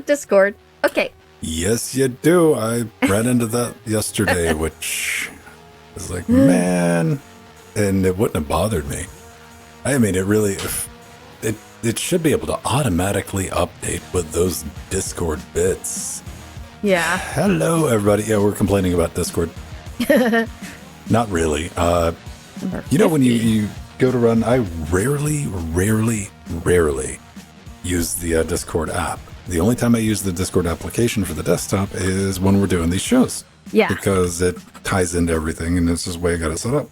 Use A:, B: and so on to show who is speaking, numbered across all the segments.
A: Discord. Okay.
B: Yes, you do. I ran into that yesterday, which is like, man, and it wouldn't have bothered me. I mean, it should be able to automatically update with those Discord bits.
A: Yeah.
B: Hello, everybody. Yeah, we're complaining about Discord. Not really. You know, when you go to run, I rarely use the Discord app. The only time I use the Discord application for the desktop is when we're doing these shows.
A: Yeah.
B: Because it ties into everything, and this is the way I got it set up.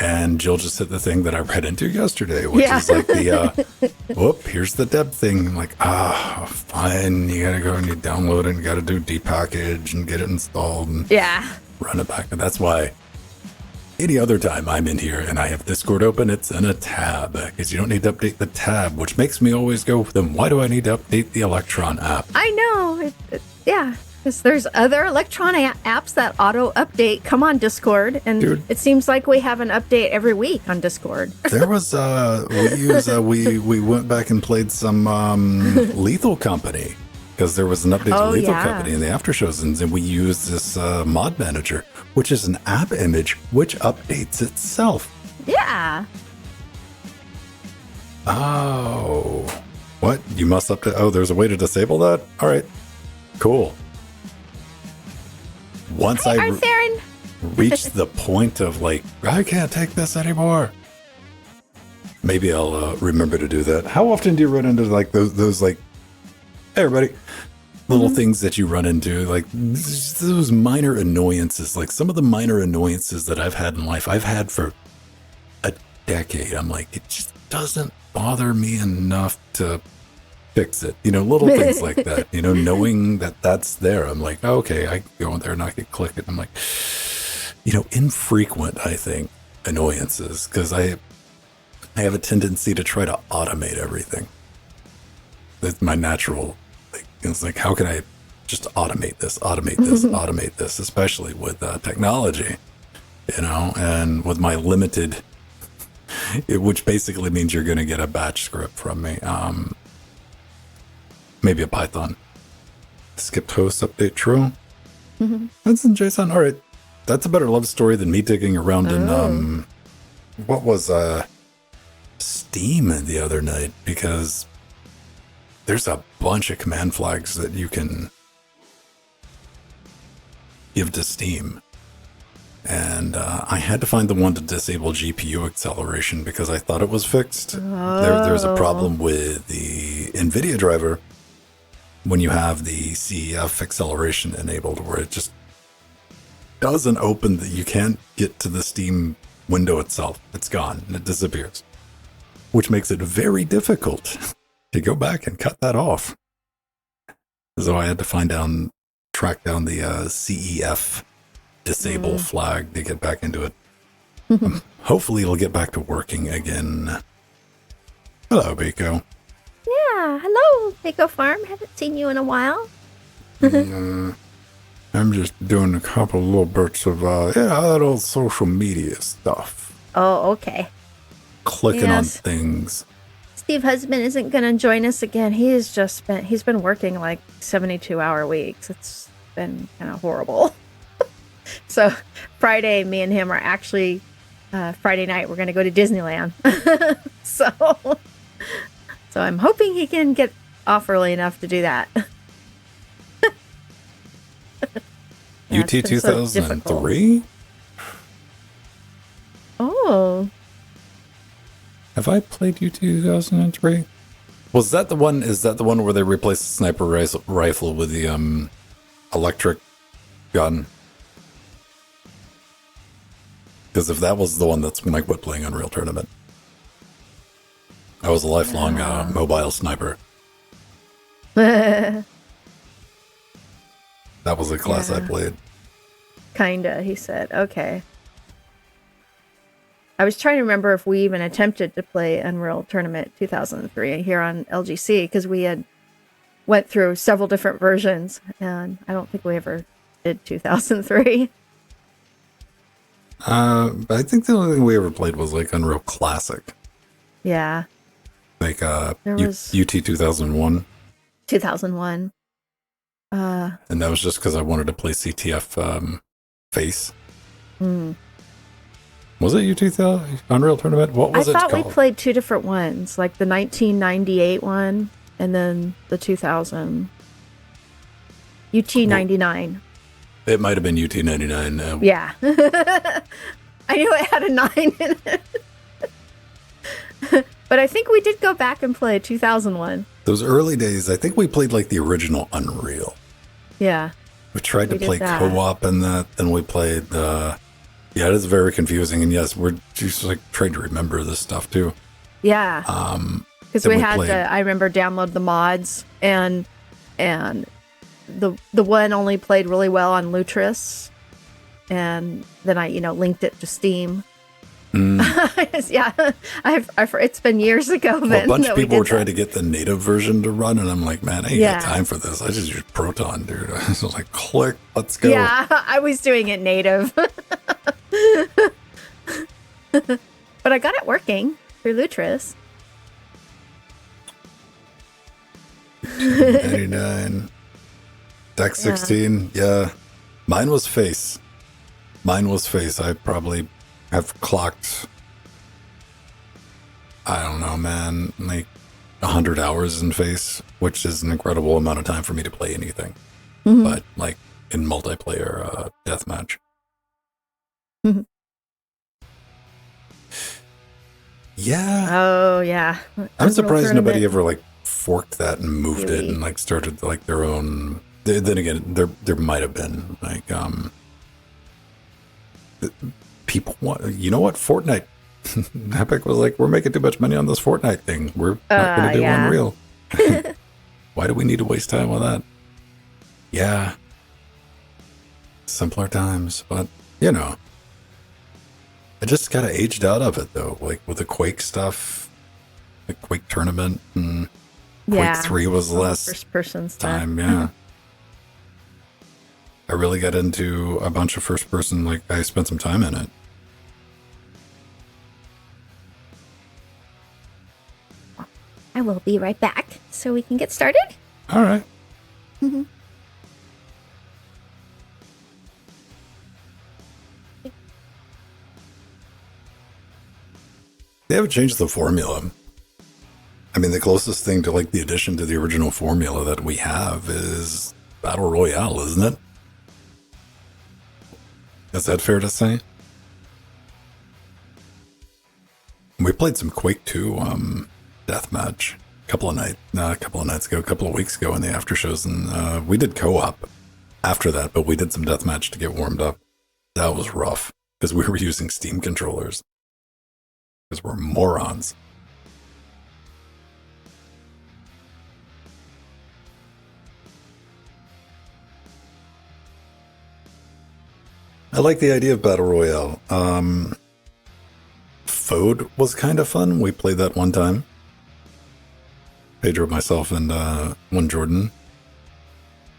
B: And Jill just hit the thing that I read into yesterday, which is like the, here's the deb thing. I'm like, fine. You got to go and you download it and you got to do depackage and get it installed and run it back. And that's why any other time I'm in here and I have Discord open, it's in a tab because you don't need to update the tab, which makes me always go, then why do I need to update the Electron app?
A: I know. Yeah. Because there's other electronic apps that auto update come on Discord, and it seems like we have an update every week on Discord.
B: There was we went back and played some Lethal Company because there was an update to Lethal Company in the after shows, and then we used this mod manager, which is an app image which updates itself.
A: Yeah.
B: Oh, what? You must update. Oh, there's a way to disable that. All right, cool. Once I reached the point of like, I can't take this anymore. Maybe I'll remember to do that. How often do you run into like those like, hey everybody, little things that you run into, like those minor annoyances, like some of the minor annoyances that I've had in life, I've had for a decade. I'm like, it just doesn't bother me enough to fix it, little things like that, knowing that that's there. I'm like, okay, I can go in there and I can click it. I'm like, infrequent, I think, annoyances, because I have a tendency to try to automate everything. That's my natural, it's like, how can I just automate this, automate this, especially with technology, and with my limited, which basically means you're going to get a batch script from me. Maybe a Python. Skipped host update true. That's in JSON. All right. That's a better love story than me digging around in what was Steam the other night, because there's a bunch of command flags that you can give to Steam. And I had to find the one to disable GPU acceleration because I thought it was fixed. There's a problem with the Nvidia driver when you have the CEF acceleration enabled, where it just doesn't open, that you can't get to the Steam window itself. It's gone and it disappears, which makes it very difficult to go back and cut that off. So I had to track down the CEF disable flag to get back into it. Hopefully it'll get back to working again. Hello, Biko.
A: Yeah, hello, Biko Farm. Haven't seen you in a while.
B: I'm just doing a couple little bits of that old social media stuff.
A: Oh, okay.
B: Clicking on things.
A: Steve Husband isn't going to join us again. He's been working like 72-hour weeks. It's been kind of horrible. So Friday, me and him are actually, Friday night, we're going to go to Disneyland. So I'm hoping he can get off early enough to do that.
B: UT 2003?
A: Oh.
B: Have I played UT 2003? Was that the one? Is that the one where they replaced the sniper rifle with the electric gun? Because if that was the one, that's when I quit playing Unreal Tournament. I was a lifelong mobile sniper. That was the class I played.
A: Kinda, he said. Okay. I was trying to remember if we even attempted to play Unreal Tournament 2003 here on LGC, because we had went through several different versions, and I don't think we ever did 2003.
B: I think the only thing we ever played was like Unreal Classic.
A: Yeah.
B: Like UT 2001.
A: 2001.
B: And that was just because I wanted to play CTF Face. Was it U2000 Unreal Tournament? What was it called?
A: I thought we played two different ones, like the 1998 one and then the 2000. UT99.
B: It might have been UT99.
A: Yeah. I knew it had a 9 in it. But I think we did go back and play 2001.
B: Those early days, I think we played like the original Unreal.
A: Yeah.
B: We tried to play co-op in that, and we played yeah, it is very confusing. And yes, we're just like trying to remember this stuff too.
A: Yeah. Because we had to, I remember, download the mods, and the one only played really well on Lutris, and then I linked it to Steam. Yeah, it's been years ago.
B: Well, a bunch of people were trying to get the native version to run, and I'm like, man, I ain't got time for this. I just use Proton, dude. I was like, click, let's go.
A: Yeah, I was doing it native. But I got it working through Lutris.
B: 89. Deck 16, yeah. Mine was Face. I probably have clocked, I don't know, man, like 100 hours in Face, which is an incredible amount of time for me to play anything. But like in multiplayer deathmatch. Yeah.
A: Oh, yeah.
B: I'm surprised nobody ever like forked that and moved it and like started like their own. Then again, there might have been like people want, you know what, Fortnite. Epic was like, we're making too much money on this Fortnite thing. We're not going to do Unreal. Why do we need to waste time with that? Yeah. Simpler times, but I just kind of aged out of it though. Like with the Quake stuff, the Quake tournament, and Quake 3 was less
A: first person
B: time. Yeah. I really got into a bunch of first person, like I spent some time in it.
A: I will be right back so we can get started.
B: All right. They haven't changed the formula. I mean, the closest thing to like the addition to the original formula that we have is Battle Royale, isn't it? Is that fair to say? We played some Quake 2 deathmatch a couple of weeks ago in the after shows, and we did co-op after that, but we did some deathmatch to get warmed up. That was rough because we were using Steam controllers because we're morons. I like the idea of Battle Royale. Fode was kind of fun. We played that one time. Pedro, myself, and one Jordan.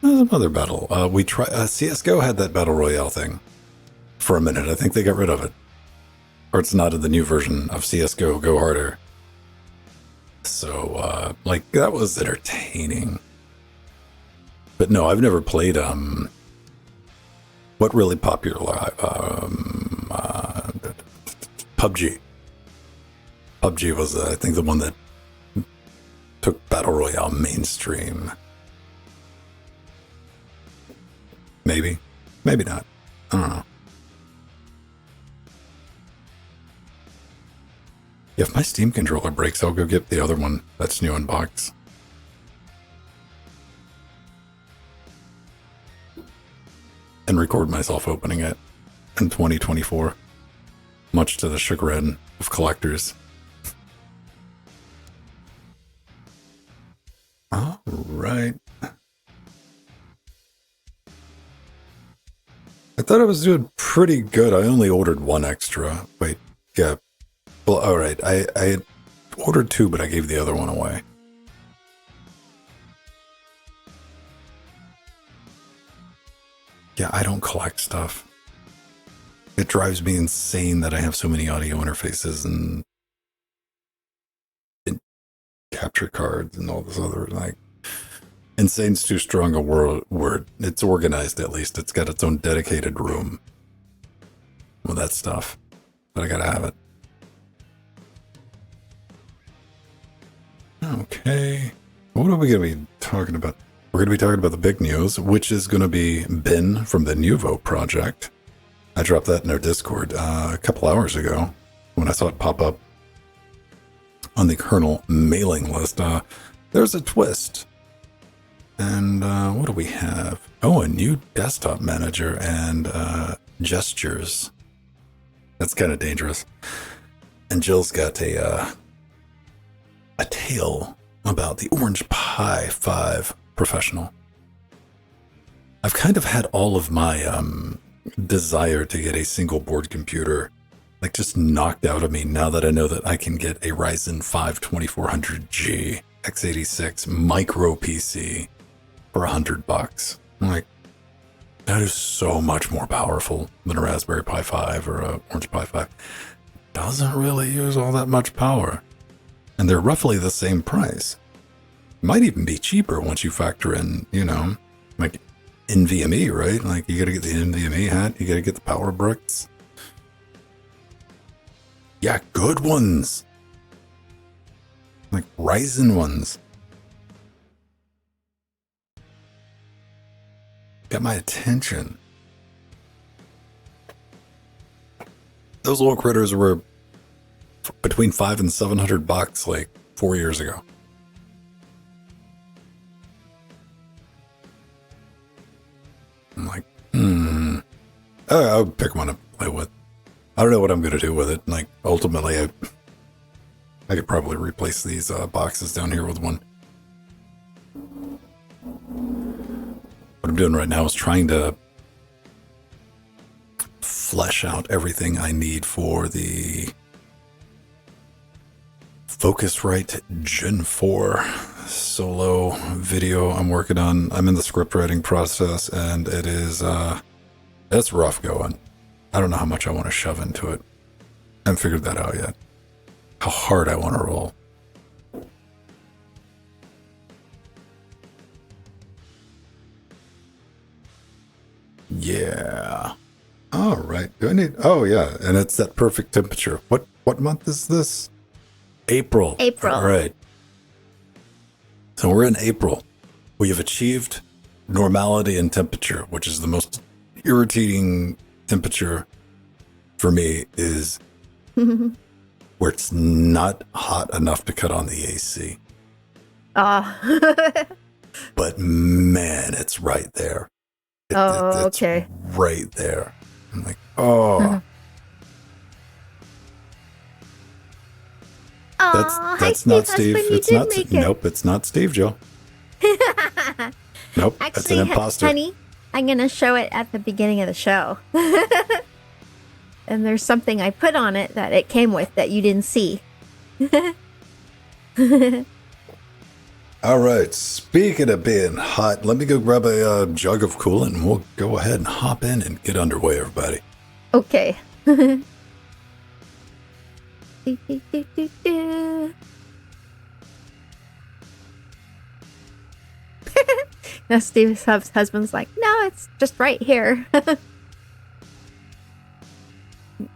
B: Another battle. We tried. CSGO had that Battle Royale thing for a minute. I think they got rid of it. Or it's not in the new version of CSGO, Go Harder. So, like, that was entertaining. But no, I've never played, what really popular, PUBG. PUBG was, I think, the one that took Battle Royale mainstream. Maybe. Maybe not. I don't know. If my Steam controller breaks, I'll go get the other one that's new in box. And record myself opening it in 2024. Much to the chagrin of collectors. All right. I thought I was doing pretty good. I only ordered one extra. Wait, yeah. Well, all right. I ordered two, but I gave the other one away. Yeah, I don't collect stuff. It drives me insane that I have so many audio interfaces and capture cards and all this other, like, Insane's too strong a word. It's organized, at least. It's got its own dedicated room with that stuff. But I gotta have it. Okay. What are we gonna be talking about? We're gonna be talking about the big news, which is gonna be Ben from the Nouveau project. I dropped that in our Discord a couple hours ago when I saw it pop up on the kernel mailing list. There's a twist. And what do we have? Oh, a new desktop manager and gestures. That's kind of dangerous. And Jill's got a tale about the Orange Pi 5 Professional. I've kind of had all of my desire to get a single board computer like just knocked out of me now that I know that I can get a Ryzen 5 2400G x86 micro PC for $100. I'm like, that is so much more powerful than a Raspberry Pi 5 or a Orange Pi 5. Doesn't really use all that much power. And they're roughly the same price. Might even be cheaper once you factor in, like NVMe, right? Like you gotta get the NVMe hat, you gotta get the power bricks. Yeah, good ones. Like Ryzen ones. Got my attention. Those little critters were between $500 and $700 like 4 years ago. I'm like, I'll pick one up to play with. I don't know what I'm going to do with it. Like, ultimately, I could probably replace these boxes down here with one. What I'm doing right now is trying to flesh out everything I need for the Focusrite Gen 4 solo video I'm working on. I'm in the script writing process, and it is, it's rough going. I don't know how much I want to shove into it. I haven't figured that out yet. How hard I want to roll. Yeah. All right. Do I need? Oh yeah, and it's that perfect temperature. What month is this? April.
A: April.
B: All right. So we're in April. We have achieved normality in temperature, which is the most irritating temperature for me, is where it's not hot enough to cut on the AC. But man, it's right there. It's
A: okay.
B: Right there. I'm like, oh. That's not Steve. It's not. Nope, it's not Steve, Joe. Nope,
A: actually,
B: it's an imposter.
A: Honey, I'm gonna show it at the beginning of the show. And there's something I put on it that it came with that you didn't see.
B: All right, speaking of being hot, let me go grab a jug of coolant and we'll go ahead and hop in and get underway, everybody.
A: Okay. Now Steve's husband's like, no, it's just right here.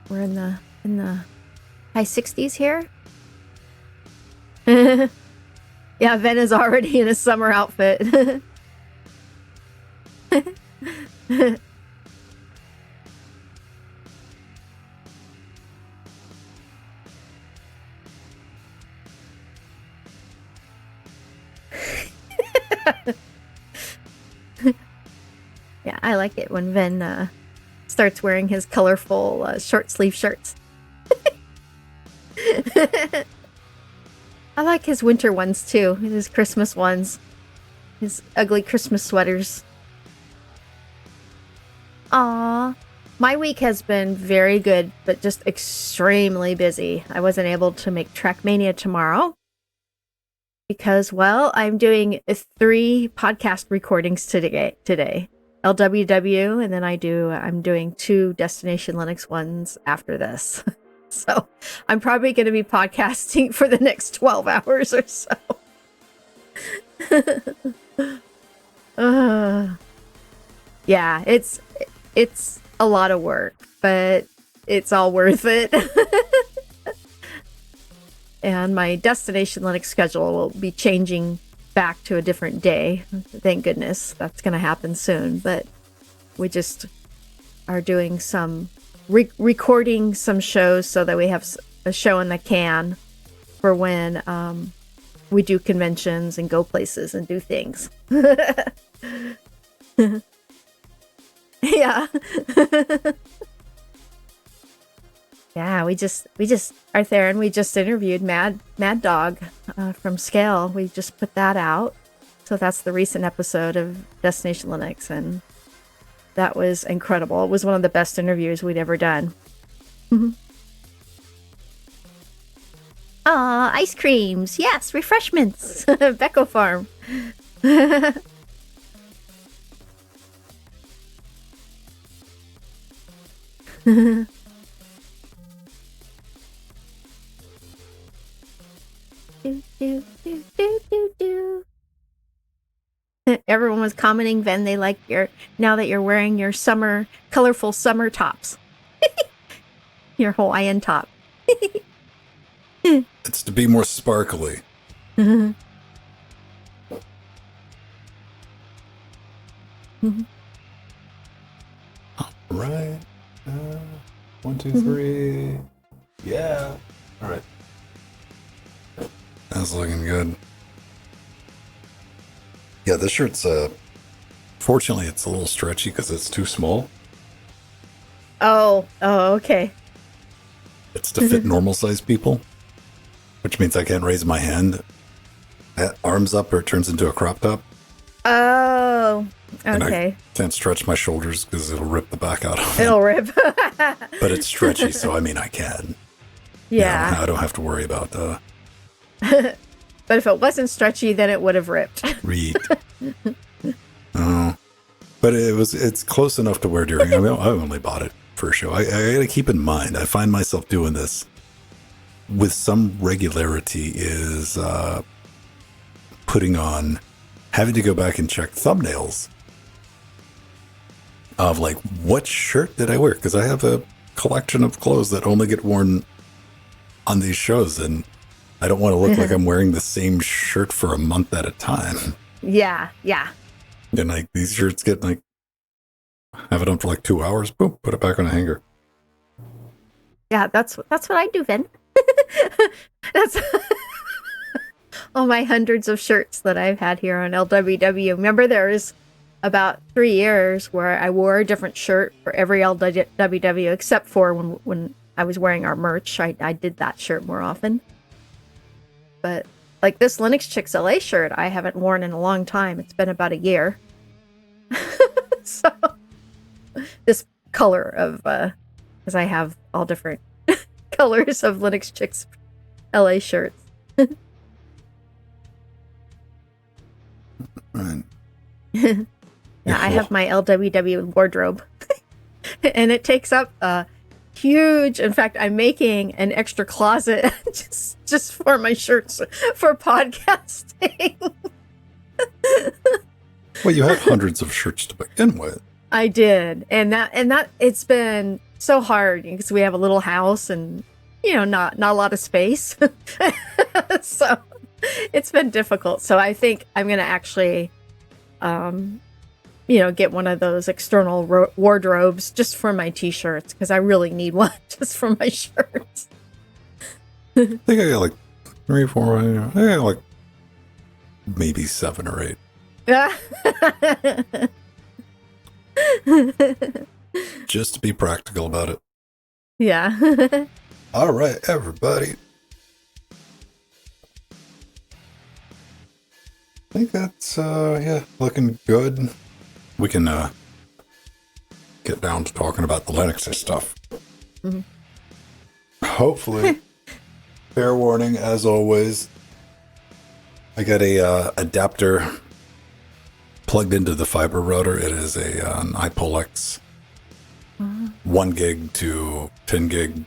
A: We're in the high 60s here. Yeah, Ben is already in a summer outfit. Yeah, I like it when Ben starts wearing his colorful short sleeve shirts. I like his winter ones too, his Christmas ones, his ugly Christmas sweaters. Aww. My week has been very good, but just extremely busy. I wasn't able to make Trackmania tomorrow because, well, I'm doing 3 podcast recordings today. LWDW, and then I'm doing 2 Destination Linux ones after this. So I'm probably going to be podcasting for the next 12 hours or so. Yeah, it's a lot of work, but it's all worth it. And my destination Linux schedule will be changing back to a different day. Thank goodness that's going to happen soon. But we just are doing some recording some shows so that we have a show in the can for when we do conventions and go places and do things. Yeah. Yeah, we just are there, and we just interviewed Mad Dog from Scale. We just put that out. So that's the recent episode of Destination Linux, and that was incredible. It was one of the best interviews we'd ever done. Ice creams. Yes, refreshments. Becco Farm. Do. Everyone was commenting, Ven, they like now that you're wearing your colorful summer tops. Your Hawaiian top.
B: It's to be more sparkly. All right. 1, 2, 3. Yeah. All right. That's looking good. Yeah, this shirt's fortunately it's a little stretchy because it's too small.
A: Oh, okay.
B: It's to fit normal sized people, which means I can't raise my hand, arms up, or it turns into a crop top.
A: Oh, okay.
B: And I can't stretch my shoulders because it'll rip the back out of it.
A: It'll rip.
B: But it's stretchy, so I mean I can.
A: Yeah.
B: I don't have to worry about
A: But if it wasn't stretchy, then it would have ripped.
B: Read. Oh, but it's close enough to wear during. I mean, I only bought it for a show. I got to keep in mind. I find myself doing this with some regularity. Is having to go back and check thumbnails of like what shirt did I wear, because I have a collection of clothes that only get worn on these shows, and I don't want to look like I'm wearing the same shirt for a month at a time.
A: Yeah.
B: And like these shirts get like, have it on for like 2 hours, boom, put it back on a hanger.
A: Yeah, that's what I do, Vin. That's all my hundreds of shirts that I've had here on LWW. Remember, there was about 3 years where I wore a different shirt for every LWW, except for when I was wearing our merch. I did that shirt more often. But like this Linux Chicks LA shirt, I haven't worn in a long time. It's been about a year. So this color of, because I have all different colors of Linux Chicks LA shirts.
B: Right.
A: Yeah, I have my LWW wardrobe. And it takes up huge. In fact, I'm making an extra closet just for my shirts for podcasting.
B: Well, you had hundreds of shirts to begin with.
A: I did, and that it's been so hard because we have a little house and not a lot of space, so it's been difficult. So I think I'm gonna actually, get one of those external wardrobes just for my t-shirts, because I really need one just for my shirts.
B: I think I got like 3 or 4. I got like maybe 7 or 8. Just to be practical about it.
A: Yeah.
B: All right, everybody. I think that's looking good. We can get down to talking about the Linux stuff.
A: Mm-hmm.
B: Hopefully. Fair warning, as always. I got a adapter plugged into the fiber router. It is an iPoleX 1 gig to 10 gig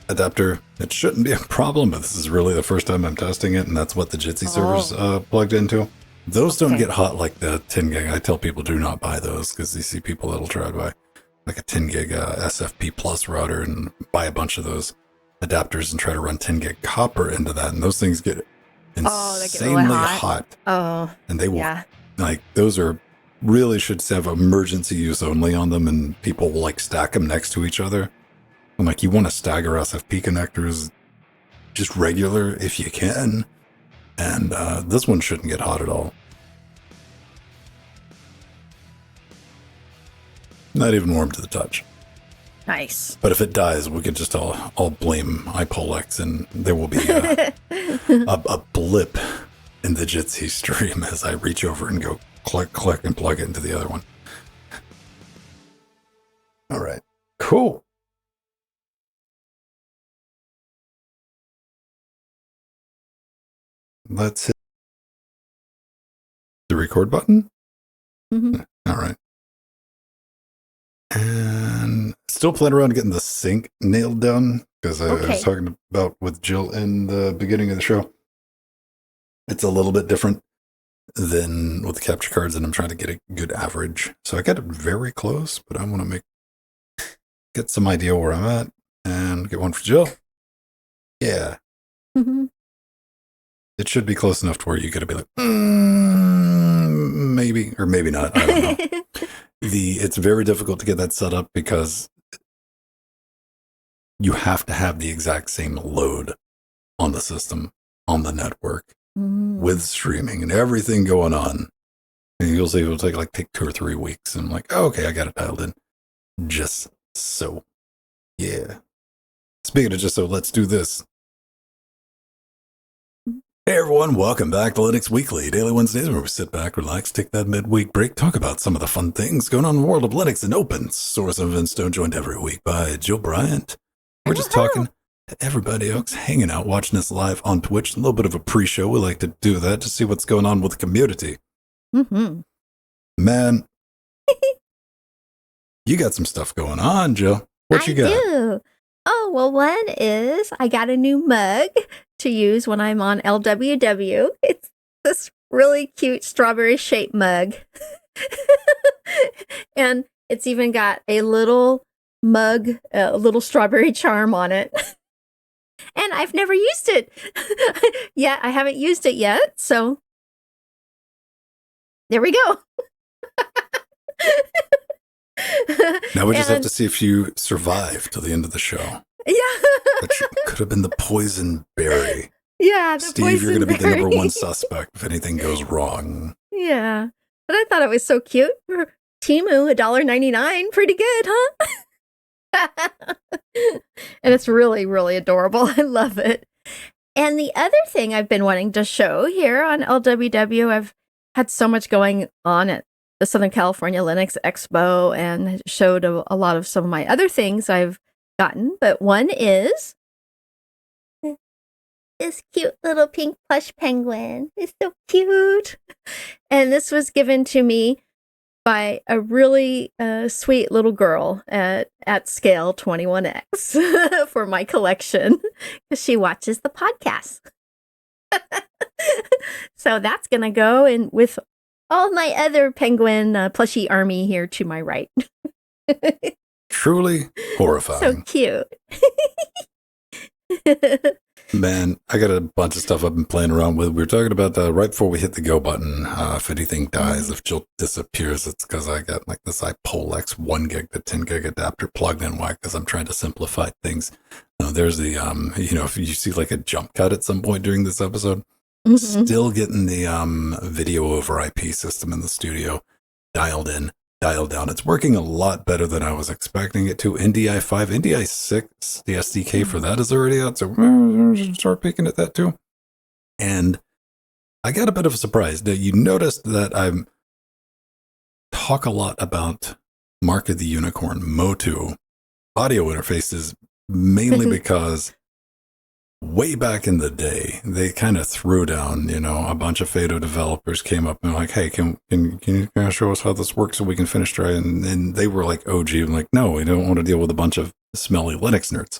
B: adapter. It shouldn't be a problem, but this is really the first time I'm testing it, and that's what the Jitsi server's plugged into. Those don't get hot like the 10 gig. I tell people do not buy those because you see people that'll try to buy like a 10 gig SFP plus router and buy a bunch of those adapters and try to run 10 gig copper into that. And those things get insanely hot.
A: Oh.
B: And they will, like, those are really should have emergency use only on them, and people will like stack them next to each other. I'm like, you want to stagger SFP connectors just regular if you can. And this one shouldn't get hot at all. Not even warm to the touch.
A: Nice.
B: But if it dies, we could just all blame iPolex, and there will be a blip in the Jitsi stream as I reach over and go click, click, and plug it into the other one. All right. Cool. Let's hit the record button.
A: Mm-hmm.
B: All right. And still playing around getting the sync nailed down, because I was talking about with Jill in the beginning of the show. It's a little bit different than with the capture cards, and I'm trying to get a good average. So I got it very close, but I want to get some idea where I'm at and get one for Jill. Yeah.
A: Mm-hmm.
B: It should be close enough to where you got to be like, maybe, or maybe not. I don't know. It's very difficult to get that set up because you have to have the exact same load on the system, on the network, with streaming and everything going on. And you'll see it'll take 2 or 3 weeks. And I'm like, oh, okay, I got it dialed in. Just so. Yeah. Speaking of just so, let's do this. Hey everyone, welcome back to Linux Weekly, daily Wednesdays where we sit back, relax, take that midweek break, talk about some of the fun things going on in the world of Linux and open source events. Joined every week by Jill Bryant. We're just talking to everybody else, hanging out, watching us live on Twitch. A little bit of a pre-show. We like to do that to see what's going on with the community.
A: Mm-hmm.
B: Man, you got some stuff going on, Jill. What you got?
A: I do. Oh, well, one is I got a new mug to use when I'm on LWDW. It's this really cute strawberry shaped mug. And it's even got a little mug, a little strawberry charm on it. And I've never used it. Yeah, I haven't used it yet. So there we go.
B: Now we just have to see if you survive till the end of the show.
A: Yeah.
B: That could have been the poison berry.
A: Yeah, the
B: Steve,
A: poison
B: you're going to be the
A: berry.
B: number one suspect if anything goes wrong.
A: Yeah. But I thought it was so cute. For Temu, $1.99. Pretty good, huh? And it's really, really adorable. I love it. And the other thing I've been wanting to show here on LWW, I've had so much going on at the Southern California Linux Expo and showed a lot of some of my other things I've gotten. But one is this cute little pink plush penguin. It's so cute. And this was given to me by a really sweet little girl at Scale 21X for my collection because she watches the podcast. So that's going to go in with all my other penguin plushie army here to my right.
B: Truly horrifying.
A: So cute.
B: Man, I got a bunch of stuff I've been playing around with. We were talking about right before we hit the go button. If anything dies, if Jill disappears, it's because I got this iPolex 1 gig to 10 gig adapter plugged in. Why? Because I'm trying to simplify things. There's the, if you see a jump cut at some point during this episode, still getting the video over IP system in the studio dialed in, dialed down. It's working a lot better than I was expecting it to. NDI 5, NDI 6, the SDK for that is already out, so I should start peeking at that too. And I got a bit of a surprise. Now, you noticed that I talk a lot about Mark of the Unicorn, Motu, audio interfaces, mainly because way back in the day, they kind of threw down, a bunch of Fado developers came up and like, hey, can you kind of show us how this works so we can finish trying? And they were like OG, I'm like, no, we don't want to deal with a bunch of smelly Linux nerds.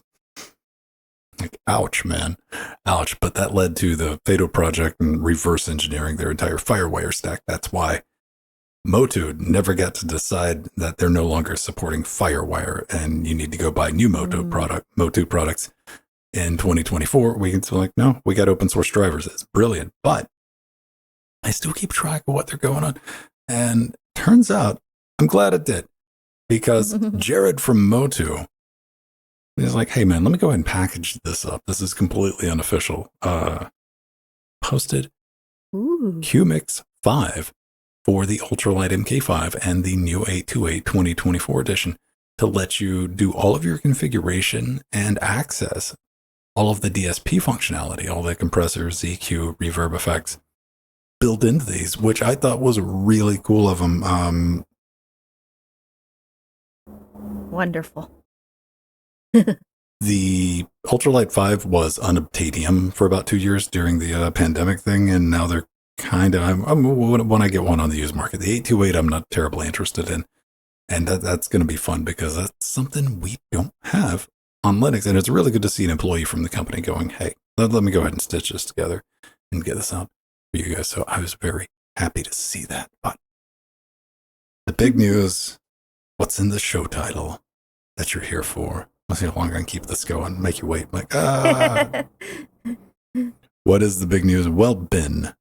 B: Like, ouch, man. Ouch. But that led to the Fado project and reverse engineering their entire Firewire stack. That's why Motu never got to decide that they're no longer supporting Firewire, and you need to go buy new Motu products in 2024. We can still like, no, we got open source drivers. It's brilliant, but I still keep track of what they're going on. And turns out I'm glad it did, because Jared from Motu is like, hey man, let me go ahead and package this up. This is completely unofficial. Posted QMix 5 for the ultralight MK5 and the new 828 2024 edition to let you do all of your configuration and access all of the DSP functionality, all the compressors, EQ, reverb effects built into these, which I thought was really cool of them.
A: Wonderful.
B: The Ultralight 5 was unobtainium for about 2 years during the pandemic thing, and now they're kind of, when I get one on the used market. The 828 I'm not terribly interested in, and that's going to be fun because that's something we don't have on Linux, and it's really good to see an employee from the company going, hey, let me go ahead and stitch this together and get this out for you guys. So I was very happy to see that. But the big news, what's in the show title that you're here for? Let's see how long I'm going to keep this going, make you wait. I'm like, what is the big news? Well, Ben.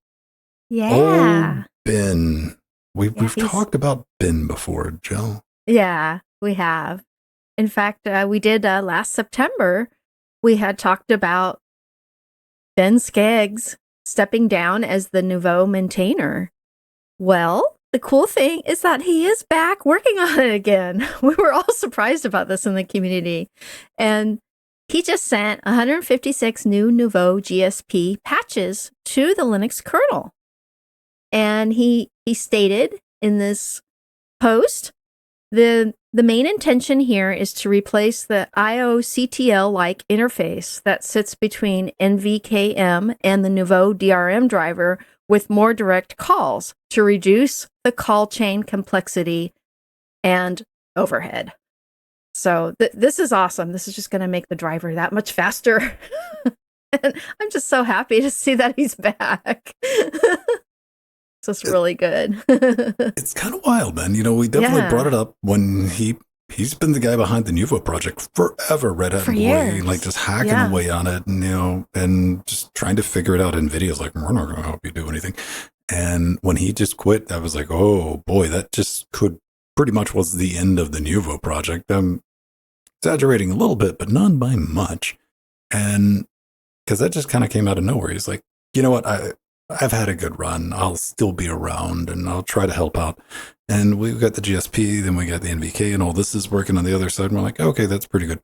A: Yeah.
B: Oh, Ben. We've talked about Ben before, Jill.
A: Yeah, we have. In fact, we did last September. We had talked about Ben Skeggs stepping down as the Nouveau maintainer. Well, the cool thing is that he is back working on it again. We were all surprised about this in the community. And he just sent 156 new Nouveau GSP patches to the Linux kernel. And he stated in this post, the main intention here is to replace the IOCTL-like interface that sits between NVKM and the Nouveau DRM driver with more direct calls to reduce the call chain complexity and overhead. So this is awesome. This is just going to make the driver that much faster. And I'm just so happy to see that he's back. So it's really good.
B: It's kind of wild, man. You know, we definitely brought it up when he's been the guy behind the Nouveau project forever, Red Hat employee, like just hacking away on it, and and just trying to figure it out. NVIDIA's like, we're not going to help you do anything. And when he just quit, I was like, oh boy, that just could pretty much was the end of the Nouveau project. I'm exaggerating a little bit, but not by much. And because that just kind of came out of nowhere. He's like, you know what, I've had a good run. I'll still be around and I'll try to help out. And we've got the GSP, then we got the NVK, and all this is working on the other side. And we're like, okay, that's pretty good.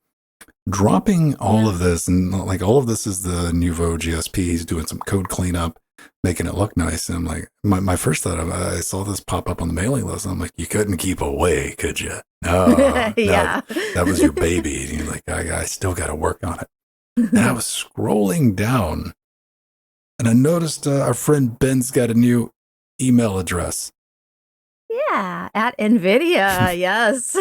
B: Dropping all of this, and like all of this is the Nouveau GSP. He's doing some code cleanup, making it look nice. And I'm like, my first thought, I saw this pop up on the mailing list. And I'm like, you couldn't keep away, could you? No, that was your baby. And you're like, I still got to work on it. And I was scrolling down, and I noticed our friend Ben's got a new email address.
A: Yeah, at Nvidia, yes.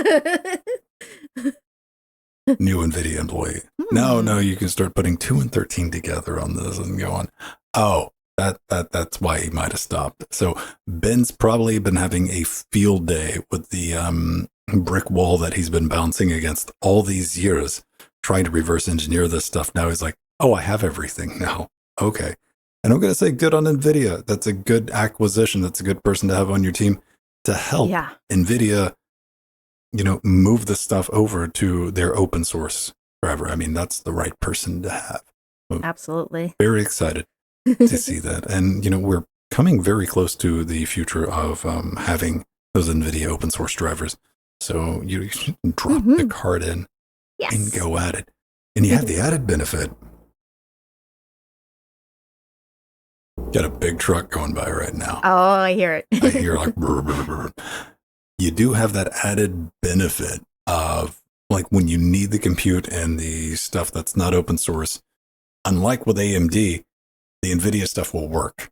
B: New Nvidia employee. No, you can start putting 2 and 13 together on this and go on. Oh, that's why he might have stopped. So Ben's probably been having a field day with the brick wall that he's been bouncing against all these years, trying to reverse engineer this stuff. Now he's like, oh, I have everything now. Okay. And I'm going to say good on NVIDIA. That's a good acquisition. That's a good person to have on your team to help NVIDIA, move this stuff over to their open source driver. I mean, that's the right person to have.
A: Absolutely.
B: Very excited to see that. And, we're coming very close to the future of having those NVIDIA open source drivers. So you drop the card in and go at it. And you have the added benefit. Got a big truck going by right now.
A: Oh, I hear it.
B: I hear like, brr, brr, brr. You do have that added benefit of like when you need the compute and the stuff that's not open source, unlike with AMD, the NVIDIA stuff will work,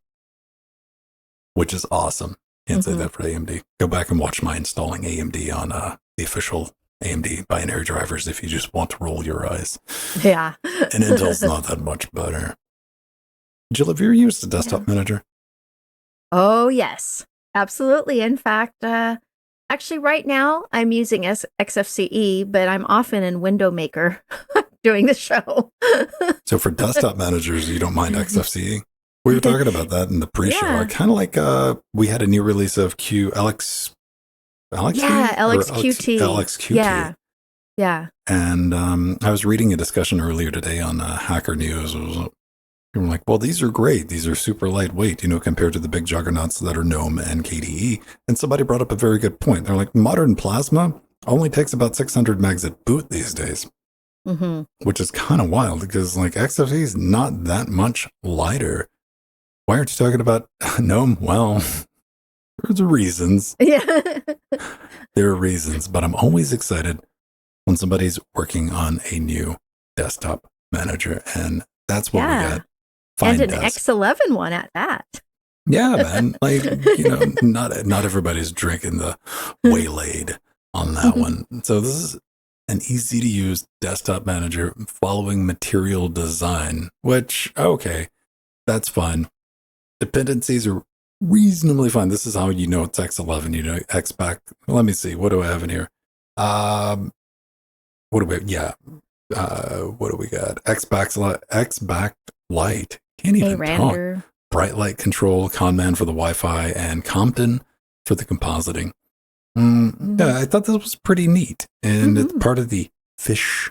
B: which is awesome. Can't say that for AMD. Go back and watch my installing AMD on the official AMD binary drivers if you just want to roll your eyes.
A: Yeah.
B: And Intel's not that much better. Jill, have you ever used a desktop manager?
A: Oh, yes, absolutely. In fact, actually, right now I'm using XFCE, but I'm often in Window Maker doing the show.
B: So for desktop managers, you don't mind XFCE? We were talking about that in the pre-show.
A: Yeah.
B: I kind of like, we had a new release of LXQT?
A: Yeah, LXQT.
B: LXQT.
A: Yeah. Yeah.
B: And I was reading a discussion earlier today on Hacker News. I'm like, well, these are great. These are super lightweight, compared to the big juggernauts that are GNOME and KDE. And somebody brought up a very good point. They're like, modern Plasma only takes about 600 megs at boot these days, which is kind of wild because like XFCE is not that much lighter. Why aren't you talking about GNOME? Well, there's reasons.
A: Yeah.
B: There are reasons, but I'm always excited when somebody's working on a new desktop manager. And that's what we got.
A: And an X11 one at that.
B: Yeah, man. Like, not everybody's drinking the Waylaid on that one. So this is an easy to use desktop manager following material design, which, okay, that's fine. Dependencies are reasonably fine. This is how you know it's X11, X back. Let me see. What do I have in here? What do we have? Yeah. What do we got? X back light. Can't even talk. Bright light control, Conman for the Wi-Fi, and Compton for the compositing. Yeah, I thought this was pretty neat. And it's part of the Fish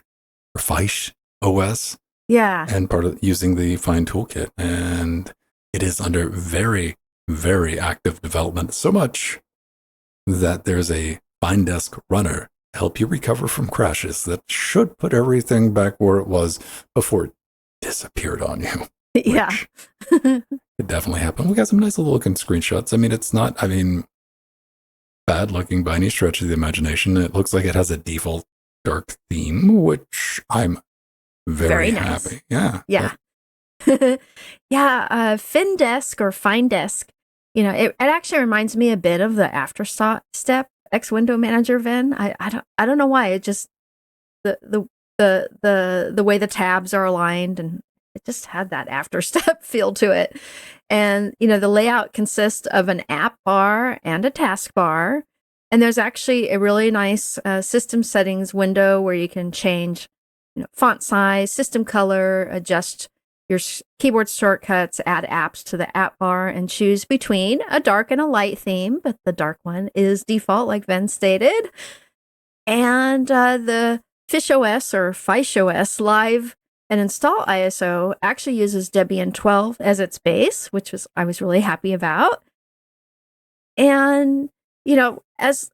B: OS.
A: Yeah.
B: And part of using the Find toolkit. And it is under very, very active development. So much that there's a FindDesk runner to help you recover from crashes that should put everything back where it was before it disappeared on you.
A: Yeah.
B: It definitely happened. We got some nice little looking screenshots. I mean, it's not, bad looking by any stretch of the imagination. It looks like it has a default dark theme, which I'm very
A: nice.
B: happy. Yeah.
A: Yeah. Yeah. FindDesk or FindDesk, it actually reminds me a bit of the Afterstep X Window Manager Vin. I don't know why. It just the way the tabs are aligned, and it just had that Afterstep feel to it. And, the layout consists of an app bar and a taskbar. And there's actually a really nice system settings window where you can change, font size, system color, adjust your keyboard shortcuts, add apps to the app bar, and choose between a dark and a light theme. But the dark one is default, like Ven stated. And the FishOS or FishOS live and install ISO actually uses Debian 12 as its base, which I was really happy about. And, as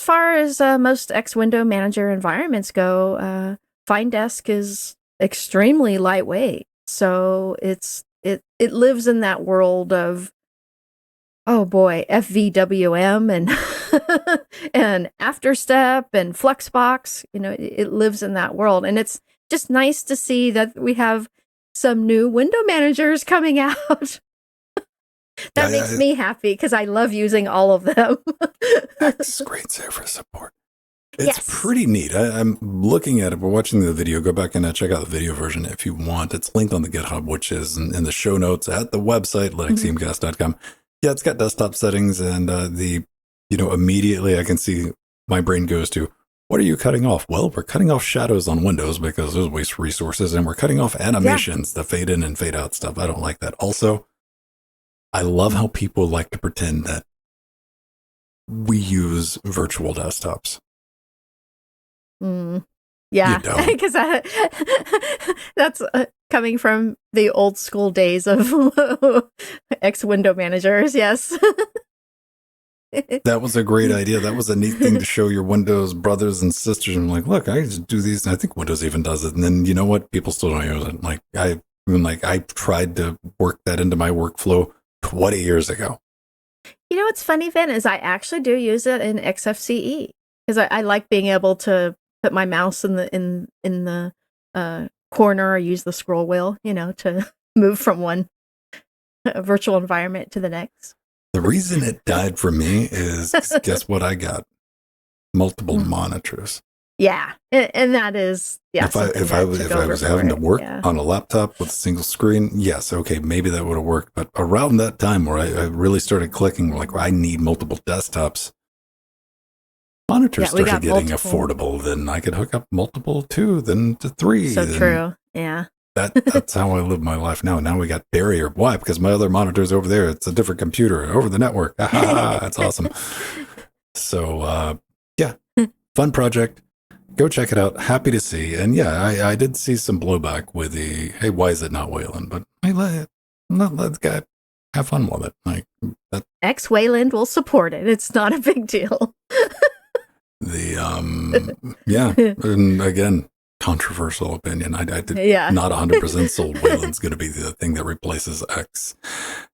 A: far as most X Window Manager environments go, FindDesk is extremely lightweight. So it lives in that world of, oh boy, FVWM and and Afterstep and Fluxbox. It lives in that world, and it's just nice to see that we have some new window managers coming out. That makes me happy because I love using all of them.
B: X screensaver support. It's pretty neat. I'm looking at it. We're watching the video. Go back and check out the video version if you want. It's linked on the GitHub, which is in the show notes at the website, linuxthemecast.com. Yeah, it's got desktop settings, and immediately I can see my brain goes to, what are you cutting off? Well, we're cutting off shadows on Windows because those waste resources, and we're cutting off animations, the fade in and fade out stuff. I don't like that. Also, I love how people like to pretend that we use virtual desktops.
A: Yeah, because that's coming from the old school days of X Window Managers. Yes.
B: That was a great idea. That was a neat thing to show your Windows brothers and sisters. I'm like, look, I just do these. And I think Windows even does it. And then you know what? People still don't use it. I tried to work that into my workflow 20 years ago.
A: What's funny, Vin, is I actually do use it in XFCE because I like being able to put my mouse in the corner or use the scroll wheel, to move from one virtual environment to the next.
B: The reason it died for me is, guess what I got? Multiple monitors.
A: Yeah, and that is something that took
B: if I
A: over
B: was
A: for
B: having to
A: it.
B: work
A: Yeah.
B: on a laptop with a single screen, yes, okay, maybe that would have worked. But around that time where I really started clicking, like I need multiple desktops, monitors
A: Yeah, we
B: started
A: got
B: getting
A: multiple.
B: affordable. Then I could hook up multiple too, then to three.
A: So
B: Then
A: true. Yeah.
B: that's how I live my life now. Now we got barrier. Why? Because my other monitor's over there. It's a different computer over the network. That's awesome. So yeah, fun project. Go check it out. Happy to see. And yeah, I did see some blowback with the, hey, why is it not Wayland? But hey, let the guy have fun with it. Like that.
A: X Wayland will support it. It's not a big deal.
B: Yeah. And again, controversial opinion. I did
A: Yeah.
B: not 100% sold Wayland's going to be the thing that replaces X.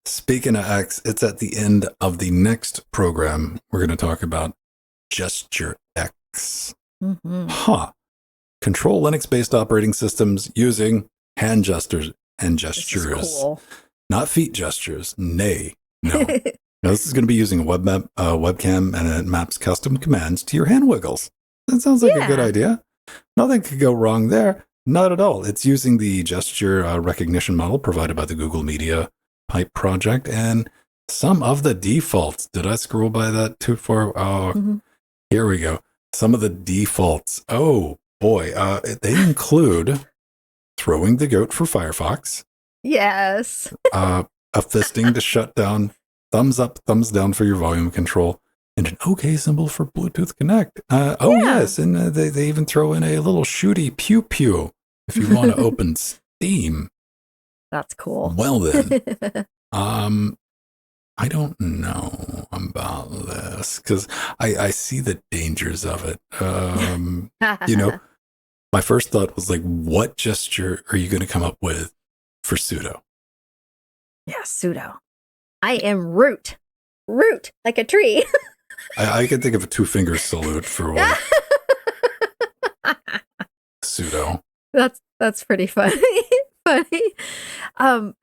B: Speaking of X, it's at the end of the next program. We're going to talk about Gesture X.
A: Mm-hmm.
B: Huh. Control Linux-based operating systems using hand gestures and gestures.
A: This is cool.
B: Not feet gestures. Nay. No. Now, this is going to be using a webcam, and it maps custom commands to your hand wiggles. That sounds like a good idea. Nothing could go wrong there. Not at all. It's using the gesture recognition model provided by the Google Media Pipe project, and some of the defaults. Did I scroll by that too far? Oh, Here we go. Some of the defaults. Oh, boy. They include throwing the goat for Firefox.
A: Yes.
B: A fisting to shut down. Thumbs up, thumbs down for your volume control, and an OK symbol for Bluetooth Connect. Yes, and they even throw in a little shooty pew pew if you want to open Steam.
A: That's cool.
B: Well then, I don't know about this because I see the dangers of it. My first thought was like, what gesture are you going to come up with for sudo?
A: Yeah, sudo. I am root like a tree.
B: I can think of a 2-finger salute for what sudo.
A: That's pretty funny. I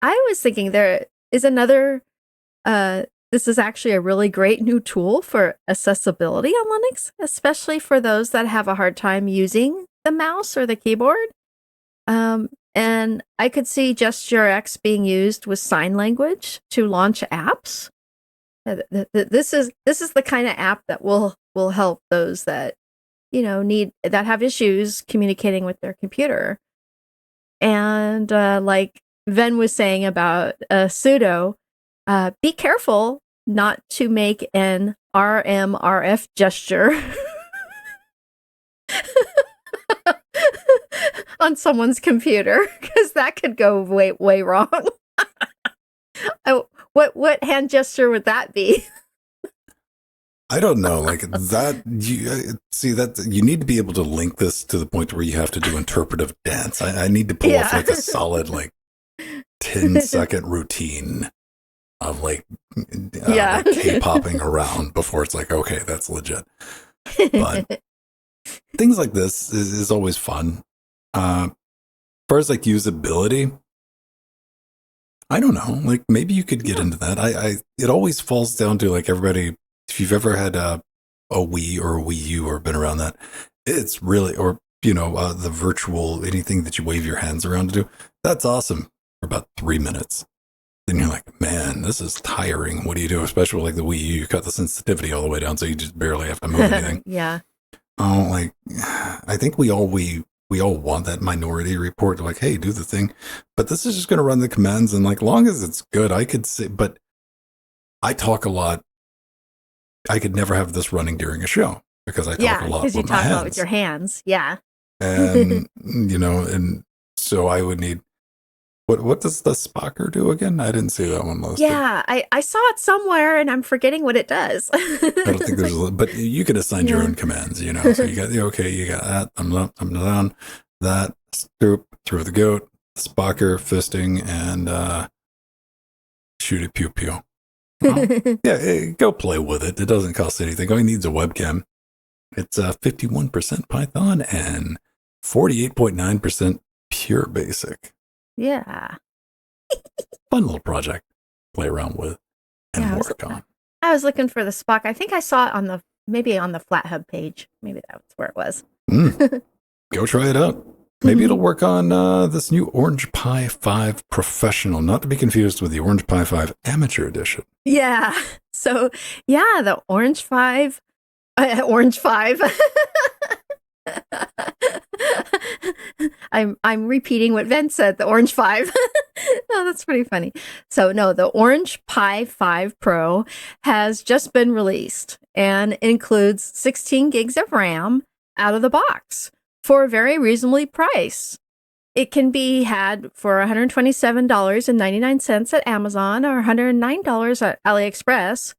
A: was thinking there is another. This is actually a really great new tool for accessibility on Linux, especially for those that have a hard time using the mouse or the keyboard. And I could see Gesture X being used with sign language to launch apps. This is the kind of app that will help those that that have issues communicating with their computer. And like Ven was saying about sudo, be careful not to make an RMRF gesture on someone's computer, because that could go way wrong. What hand gesture would that be?
B: I don't know. Like that, you see that you need to be able to link this to the point where you have to do interpretive dance. I need to pull off like a solid 10-second routine of like K-popping around before it's like, okay, that's legit. But things like this is always fun. As far as like usability, I don't know. Like maybe you could get into that. It always falls down to like everybody. If you've ever had a Wii or a Wii U or been around that, it's really, or the virtual anything that you wave your hands around to do. That's awesome for about 3 minutes. Then you're like, man, this is tiring. What do you do? Especially with like the Wii U, you cut the sensitivity all the way down, so you just barely have to move anything.
A: Yeah.
B: Oh, like I think we all want that Minority Report to like, hey, do the thing. But this is just going to run the commands, and like, long as it's good, I could say. But I talk a lot. I could never have this running during a show because I talk a lot with my hands. Yeah, because you talk a lot
A: with your hands. Yeah.
B: And and so I would need. What does the Spocker do again? I didn't see that one listed.
A: Yeah, I saw it somewhere, and I'm forgetting what it does.
B: I don't think there's but you could assign your own commands, So you got the OK, you got that, I'm up, I'm down, that, scoop, throw the goat, Spocker, fisting, and shoot a pew pew. Yeah, go play with it. It doesn't cost anything. All it needs a webcam. It's 51% Python and 48.9% pure basic.
A: Yeah.
B: Fun little project. Play around with and work on.
A: I was looking for the Spock. I think I saw it on the maybe on the FlatHub page. Maybe that's where it was.
B: Go try it out. Maybe it'll work on this new Orange Pi 5 Professional, not to be confused with the Orange Pi 5 Amateur Edition.
A: Yeah. So, yeah, the Orange 5. Orange 5. I'm repeating what Ven said, the Orange 5. Oh, that's pretty funny. So, no, the Orange Pi 5 Pro has just been released and includes 16 gigs of RAM out of the box for a very reasonably priced. It can be had for $127.99 at Amazon or $109 at AliExpress.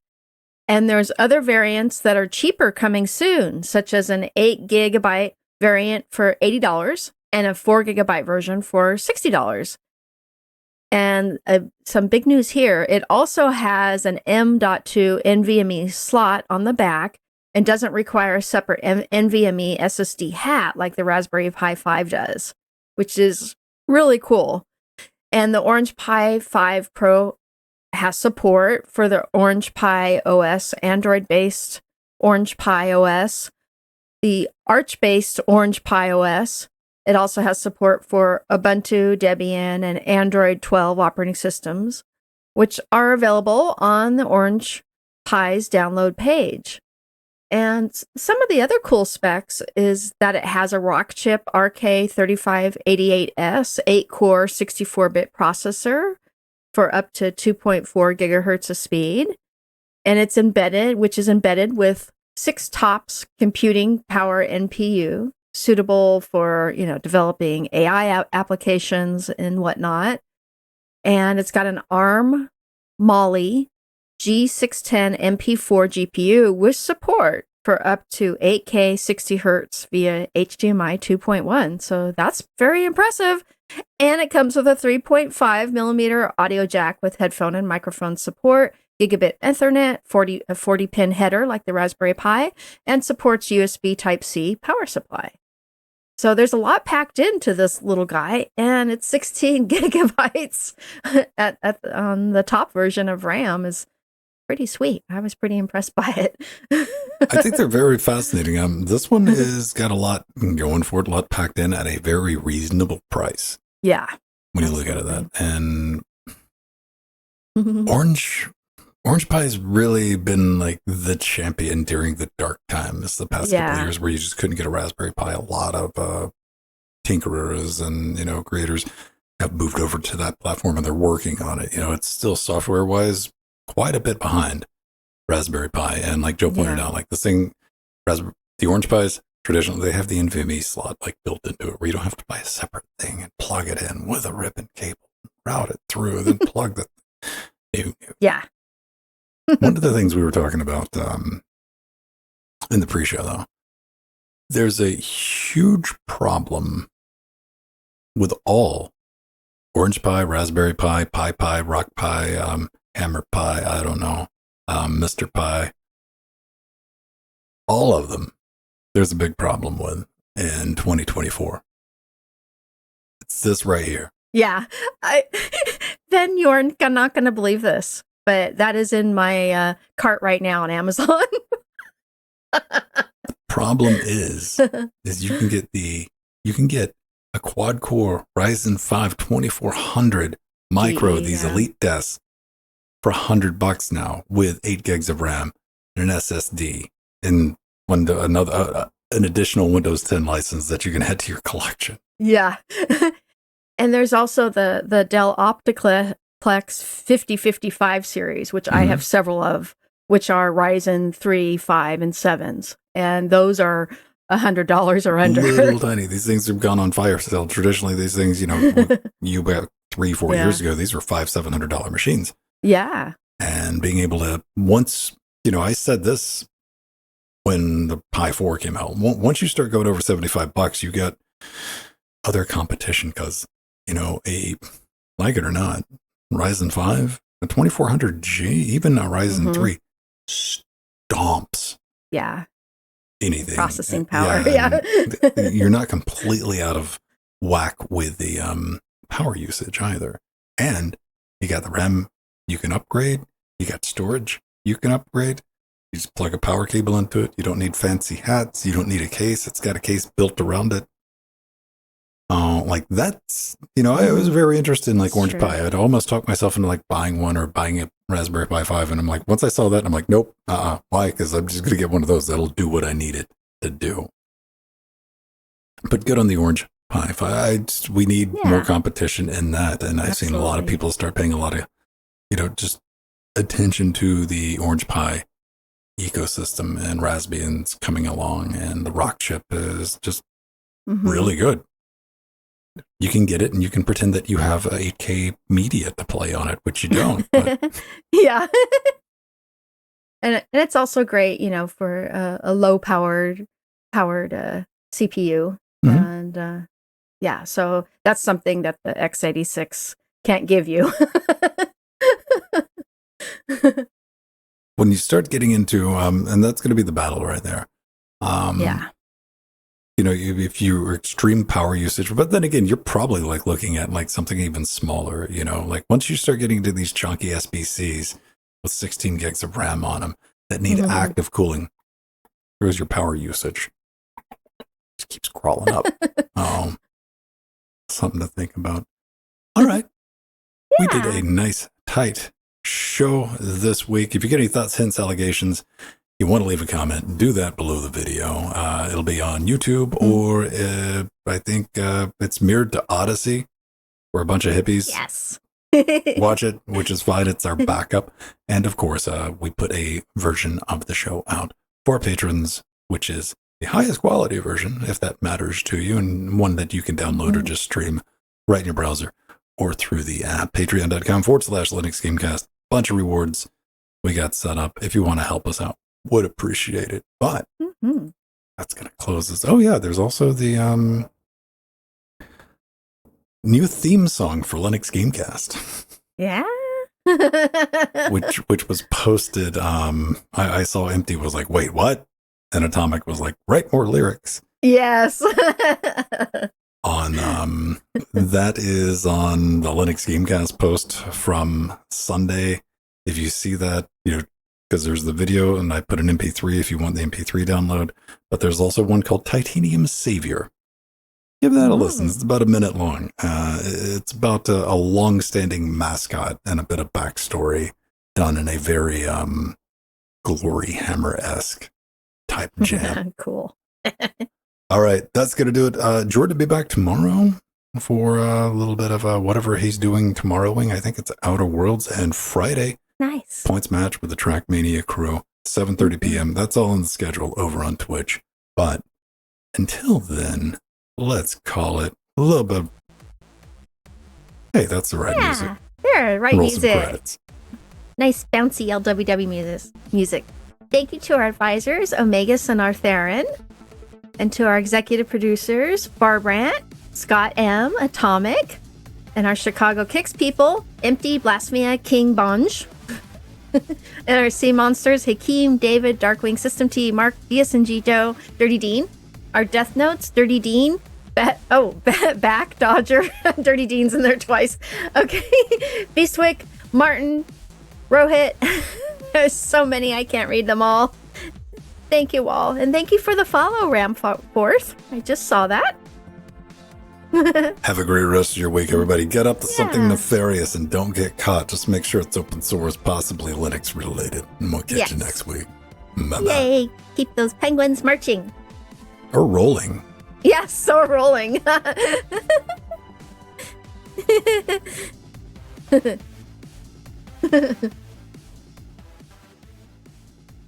A: And there's other variants that are cheaper coming soon, such as an 8 gigabyte variant for $80 and a 4 gigabyte version for $60. And some big news here, it also has an M.2 NVMe slot on the back and doesn't require a separate NVMe SSD hat like the Raspberry Pi 5 does, which is really cool. And the Orange Pi 5 Pro has support for the Orange Pi OS, Android-based Orange Pi OS, the Arch-based Orange Pi OS. It also has support for Ubuntu, Debian, and Android 12 operating systems, which are available on the Orange Pi's download page. And some of the other cool specs is that it has a Rockchip RK3588S 8-core 64-bit processor for up to 2.4 gigahertz of speed. And it's embedded, which is embedded with 6 TOPS computing power NPU, suitable for, developing AI applications and whatnot. And it's got an ARM Mali G610 MP4 GPU with support for up to 8K 60 Hz via HDMI 2.1. So that's very impressive. And it comes with a 3.5 millimeter audio jack with headphone and microphone support, gigabit Ethernet, a 40 pin header like the Raspberry Pi, and supports USB Type-C power supply. So there's a lot packed into this little guy, and it's 16 gigabytes on the top version of RAM is pretty sweet. I was pretty impressed by it.
B: I think they're very fascinating. This one is got a lot going for it, a lot packed in at a very reasonable price.
A: Yeah.
B: When you look at that. And Orange Pi's really been like the champion during the dark times the past couple of years where you just couldn't get a Raspberry Pi. A lot of tinkerers and, creators have moved over to that platform and they're working on it. It's still software-wise quite a bit behind Raspberry Pi. And like Joe pointed out, like the Orange Pi's, traditionally, they have the NVMe slot like built into it where you don't have to buy a separate thing and plug it in with a ribbon cable, route it through, then plug the...
A: Yeah.
B: One of the things we were talking about in the pre-show, though, there's a huge problem with all Orange Pi, Raspberry Pi, Pi, Rock Pi, Hammer Pi, I don't know, Mr. Pi, all of them. There's a big problem with in 2024. It's this right here.
A: Yeah. Ben, you're not going to believe this, but that is in my cart right now on Amazon.
B: The problem is you can get a quad core Ryzen 5 2400 micro, these elite desks for $100 now with 8 gigs of RAM and an SSD and an additional Windows 10 license that you can add to your collection.
A: Yeah. And there's also the Dell Optiplex 5055 series, which I have several of, which are Ryzen 3, 5, and 7s. And those are $100 or under.
B: Little tiny. These things have gone on fire sale. Traditionally, these things, you about 3-4 years ago, these were $500-$700 machines.
A: Yeah.
B: And being able to, once, I said this when the Pi 4 came out, once you start going over $75, you get other competition because, like it or not, Ryzen 5, a 2400G, even a Ryzen 3 stomps.
A: Yeah.
B: Anything.
A: Processing power.
B: You're not completely out of whack with the power usage either. And you got the RAM you can upgrade. You got storage you can upgrade. You just plug a power cable into it. You don't need fancy hats. You don't need a case. It's got a case built around it. Like that's, I was very interested in like Orange Pi. I'd almost talked myself into like buying one or buying a Raspberry Pi 5. And I'm like, once I saw that, I'm like, nope. Why? Because I'm just going to get one of those that'll do what I need it to do. But good on the Orange Pi 5. We need more competition in that. And I've seen a lot of people start paying a lot of, just attention to the Orange Pi ecosystem, and Raspbian's coming along, and the Rock chip is just really good. You can get it and you can pretend that you have a 8K media to play on it, which you don't. But.
A: Yeah. And it's also great, for a low powered CPU. And so that's something that the x86 can't give you.
B: When you start getting into, and that's going to be the battle right there. If you're extreme power usage, but then again, you're probably like looking at like something even smaller, like once you start getting into these chunky SBCs with 16 gigs of RAM on them that need active cooling, here's your power usage. Just keeps crawling up. Something to think about. All right. We did a nice, tight show this week. If you get any thoughts, hints, allegations, you want to leave a comment, do that below the video. It'll be on YouTube, or I think it's mirrored to Odyssey. We're a bunch of hippies.
A: Yes.
B: Watch it, which is fine. It's our backup. And of course, we put a version of the show out for patrons, which is the highest quality version, if that matters to you, and one that you can download or just stream right in your browser or through the app. Patreon.com/Linux Gamecast. Bunch of rewards we got set up. If you want to help us out, would appreciate it. But that's going to close this. Oh yeah, there's also the new theme song for Linux Gamecast.
A: Yeah.
B: which was posted. I saw Empty was like, wait, what? And Atomic was like, write more lyrics.
A: Yes.
B: On that is on the Linux Gamecast post from Sunday. If you see that, because there's the video, and I put an MP3 if you want the MP3 download. But there's also one called Titanium Savior. Give that a listen. It's about a minute long. It's about a long-standing mascot and a bit of backstory done in a very Glory Hammer-esque type jam.
A: Cool.
B: All right, that's going to do it. Jordan will be back tomorrow for a little bit of whatever he's doing tomorrowing. I think it's Outer Worlds, and Friday.
A: Nice.
B: Points match with the Trackmania crew, 7:30 p.m. That's all in the schedule over on Twitch. But until then, let's call it a little bit. Hey, that's the right music.
A: Yeah, right
B: Roll
A: music.
B: some credits.
A: Nice bouncy LWDW music. Thank you to our advisors, Omega Sonartherin, and to our executive producers, Barbrandt, Scott M., Atomic, and our Chicago Kicks people, Empty, Blasphemia, King Bonge, and our Sea Monsters, Hakeem, David, Darkwing, System T, Mark, DSNG Joe, Dirty Dean, our Death Notes, Dirty Dean, Back, Dodger, Dirty Dean's in there twice. Okay, Beastwick, Martin, Rohit. There's so many, I can't read them all. Thank you all. And thank you for the follow, Ramforth. I just saw that.
B: Have a great rest of your week, everybody. Get up to something nefarious and don't get caught. Just make sure it's open source, possibly Linux related. And we'll catch you next week. Bye-bye.
A: Yay. Keep those penguins marching.
B: Or rolling.
A: Yes, so rolling.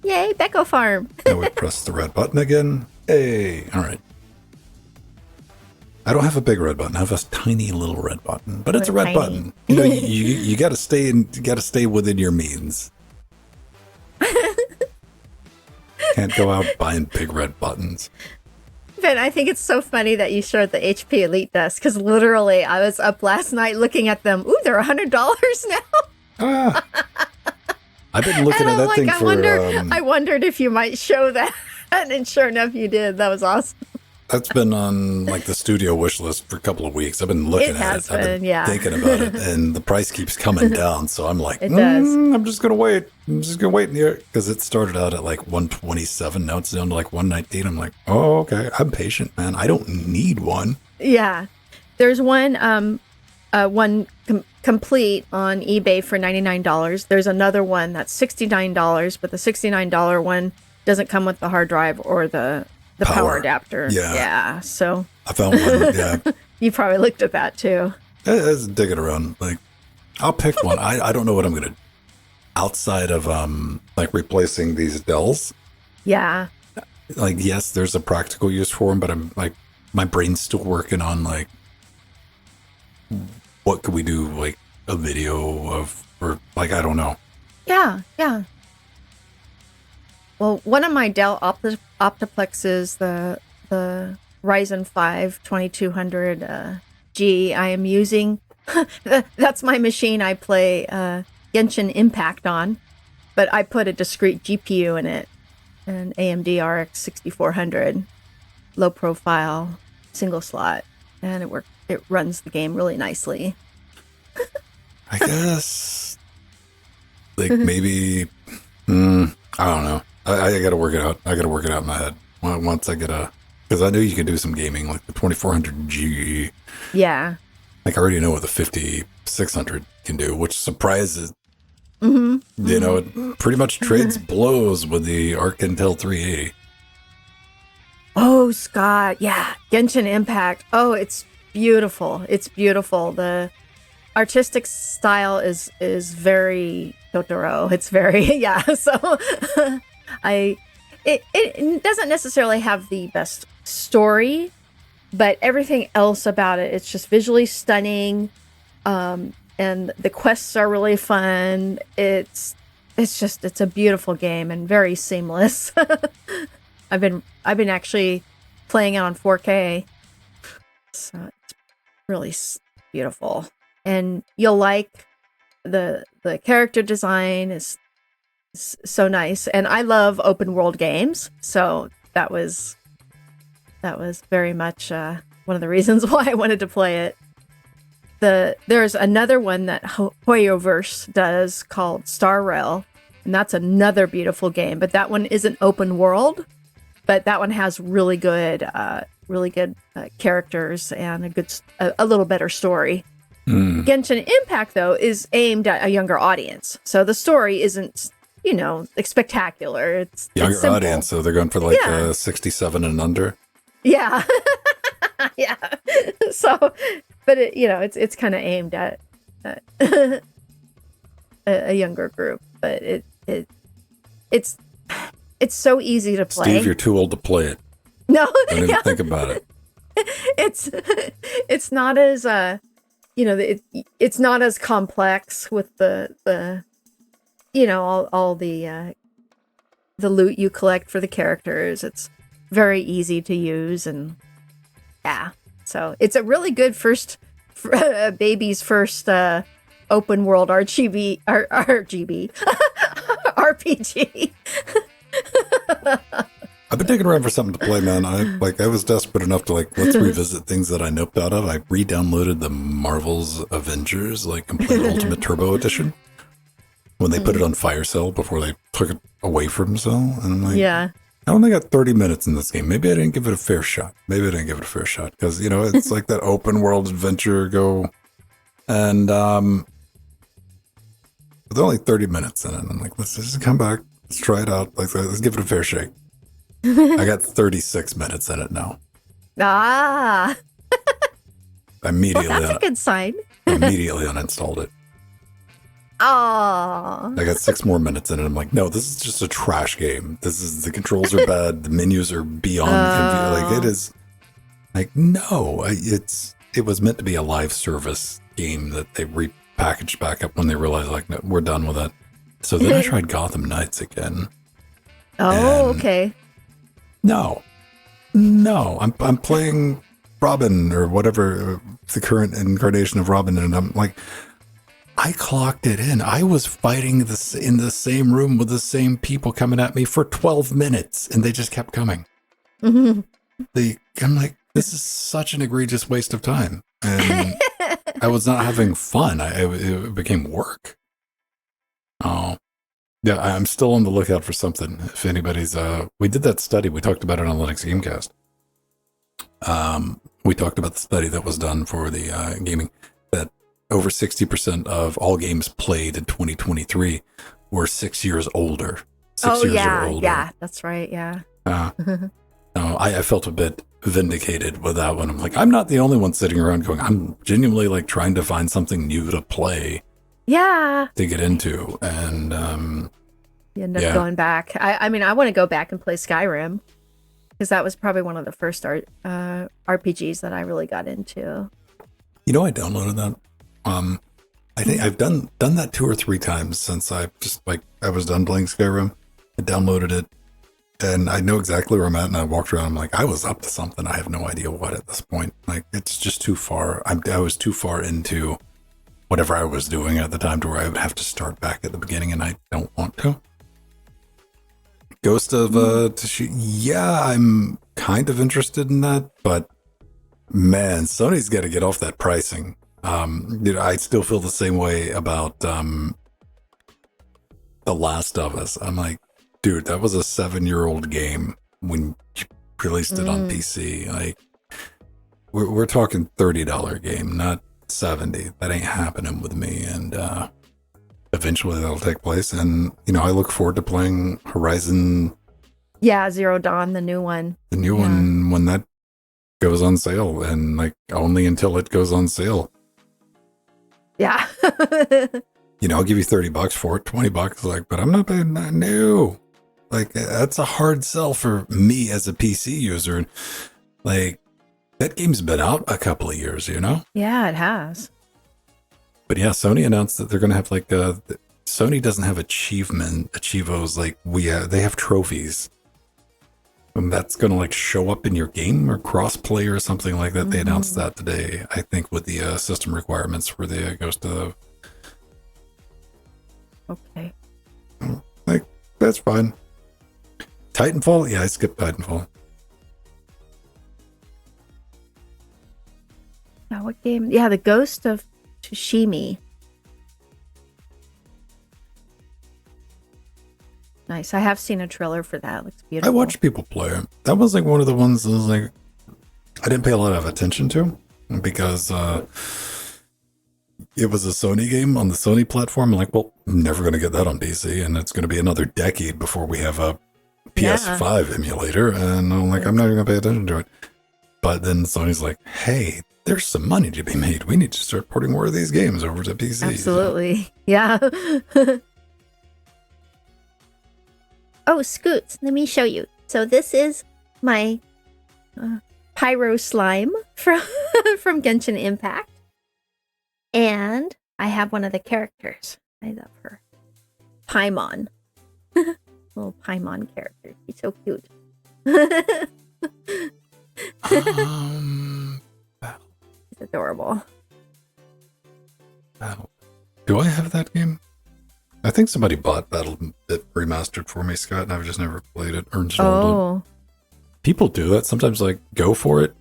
A: Yay, Becco Farm.
B: Now we press the red button again. Hey, all right. I don't have a big red button. I have a tiny little red button, but it's a red button. You got to stay in. You got to stay within your means. Can't go out buying big red buttons.
A: Ben, I think it's so funny that you showed the HP Elite desk, because literally I was up last night looking at them. Ooh, they're $100 now.
B: I've been looking at that thing for...
A: I wondered if you might show that, and sure enough you did. That was awesome.
B: That's been on like the studio wish list for a couple of weeks. I've been looking
A: It
B: at
A: has
B: it. I've been
A: been, yeah.
B: thinking about it, and the price keeps coming down. So I'm like,
A: It does.
B: I'm just gonna wait. I'm just gonna wait in here because it started out at like 127. Now it's down to like 119. I'm like, oh, okay. I'm patient, man. I don't need one.
A: Yeah. There's one complete on eBay for $99. There's another one that's $69, but the $69 one doesn't come with the hard drive or the power adapter. Yeah. So
B: I found one. Yeah.
A: You probably looked at that too.
B: I was digging around. Like, I'll pick one. I don't know what I'm gonna outside of like replacing these Dells.
A: Yeah.
B: Like, yes, there's a practical use for them, but I'm like, my brain's still working on like, what could we do? Like a video of, or like, I don't know.
A: Yeah. Yeah. Well, one of my Dell Optiplexes, the Ryzen 5 2200 G, I am using. That's my machine I play Genshin Impact on, but I put a discrete GPU in it, an AMD RX 6400, low profile, single slot, and it runs the game really nicely.
B: I guess, like maybe, I don't know. I got to work it out. I got to work it out in my head. Once I get because I know you can do some gaming, like the 2400G.
A: Yeah.
B: Like I already know what the 5600 can do, which surprises.
A: Mm-hmm.
B: You know, it pretty much trades blows with the Arc Intel 380.
A: Oh, Scott. Yeah. Genshin Impact. Oh, it's beautiful. It's beautiful. The artistic style is very Totoro. It's very, yeah. So it doesn't necessarily have the best story, but everything else about it, it's just visually stunning. And the quests are really fun. It's a beautiful game and very seamless. I've been actually playing it on 4K. So it's really beautiful. And you'll like the character design is so nice, and I love open world games, so that was very much one of the reasons why I wanted to play it. There's another one that Hoyoverse does called Star Rail, and that's another beautiful game, but that one isn't open world, but that one has really good characters and a little better story. Genshin Impact, though, is aimed at a younger audience. So the story isn't, spectacular. It's
B: younger audience, so they're going for like 67 and under.
A: Yeah. Yeah. So, but it's kind of aimed at a younger group, but it's so easy to play.
B: Steve, you're too old to play it.
A: No.
B: Don't even think about it.
A: It's not as it's not as complex with the all the loot you collect for the characters. It's very easy to use, and yeah, so it's a really good baby's first open world RPG.
B: I've been taking around for something to play, man. I was desperate enough to let's revisit things that I noped out of. I re-downloaded the Marvel's Avengers, complete Ultimate Turbo Edition, when they put it on Fire Sale before they took it away from sale. And I'm like,
A: yeah,
B: I only got 30 minutes in this game. Maybe I didn't give it a fair shot. Because, it's like that open world adventure go. And with only 30 minutes in it, I'm like, let's just come back. Let's try it out. Let's give it a fair shake. I got 36 minutes in it now.
A: Ah.
B: Immediately.
A: Well, that's a good sign.
B: Immediately uninstalled it.
A: Oh.
B: I got 6 more minutes in it. I'm like, no, this is just a trash game. The controls are bad. The menus are beyond convenient. It is no, it was meant to be a live service game that they repackaged back up when they realized no, we're done with it. So then I tried Gotham Knights again.
A: Oh, okay.
B: No, I'm playing Robin or whatever, the current incarnation of Robin, and I'm like, I clocked it in. I was fighting in the same room with the same people coming at me for 12 minutes, and they just kept coming.
A: Mm-hmm.
B: I'm like, this is such an egregious waste of time. And I was not having fun. It became work. Oh, yeah. I'm still on the lookout for something. If anybody's, we did that study. We talked about it on Linux Gamecast. We talked about the study that was done for the gaming, that over 60% of all games played in 2023 were 6 years older. 6 years or older.
A: Yeah, that's right. Yeah.
B: I felt a bit vindicated with that one. I'm like, I'm not the only one sitting around going, I'm genuinely like trying to find something new to play.
A: Yeah.
B: To get into. And
A: you end up going back. I mean, I want to go back and play Skyrim, because that was probably one of the first RPGs that I really got into.
B: You know, I downloaded that. I think I've done that 2 or 3 times since I was done playing Skyrim. I downloaded it, and I know exactly where I'm at, and I walked around. I'm like, I was up to something. I have no idea what at this point. Like, it's just too far. I was too far into whatever I was doing at the time to where I would have to start back at the beginning, and I don't want to. Ghost of Tsushima, yeah, I'm kind of interested in that, but man, Sony's got to get off that pricing. I still feel the same way about The Last of Us. I'm like, dude, that was a 7-year-old game when you released it on PC. Like, we're talking $30 game, not $70. That ain't happening with me. And eventually that'll take place. And I look forward to playing Horizon.
A: Yeah, Zero Dawn, the new one.
B: The new one when that goes on sale, and like only until it goes on sale.
A: Yeah.
B: I'll give you $30 for it, $20, like, but I'm not paying that new. Like, that's a hard sell for me as a PC user. Like, that game's been out a couple of years,
A: Yeah, it has.
B: But yeah, Sony announced that they're going to have like Sony doesn't have achievos like they have trophies. And that's going to like show up in your game or cross-play or something like that. Mm-hmm. They announced that today, I think, with the system requirements for the Ghost of.
A: Okay.
B: Like, that's fine. Titanfall? Yeah, I skipped Titanfall.
A: Yeah, what game? Yeah, the Ghost of Tsushima. Nice. I have seen a trailer for that. It looks beautiful.
B: I watched people play it. That was like one of the ones that was like, I didn't pay a lot of attention to because it was a Sony game on the Sony platform. I'm like, well, I'm never going to get that on PC, and it's going to be another decade before we have a PS5 emulator. And I'm like, I'm not even going to pay attention to it. But then Sony's like, hey, there's some money to be made. We need to start porting more of these games over to PC.
A: Absolutely. So. Yeah. Oh, Scoots, let me show you. So this is my pyro slime from Genshin Impact. And I have one of the characters. I love her. Paimon. Little Paimon character. He's so cute. He's adorable.
B: Battle. Do I have that game? I think somebody bought Battle Bit Remastered for me, Scott, and I've just never played it or installed it. People do that. Sometimes, like, go for it.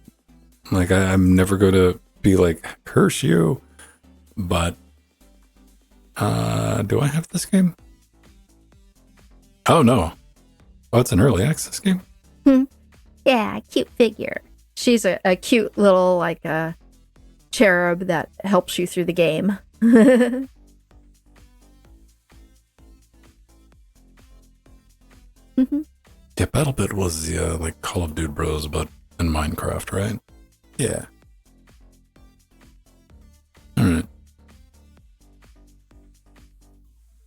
B: Like, I'm never going to be like, curse you. But, do I have this game? Oh, no. Oh, it's an early access game?
A: Yeah, cute figure. She's a cute little, like, cherub that helps you through the game.
B: Mm-hmm. Yeah, BattleBit was the like Call of Duty Bros, but in Minecraft, right? Yeah. All right.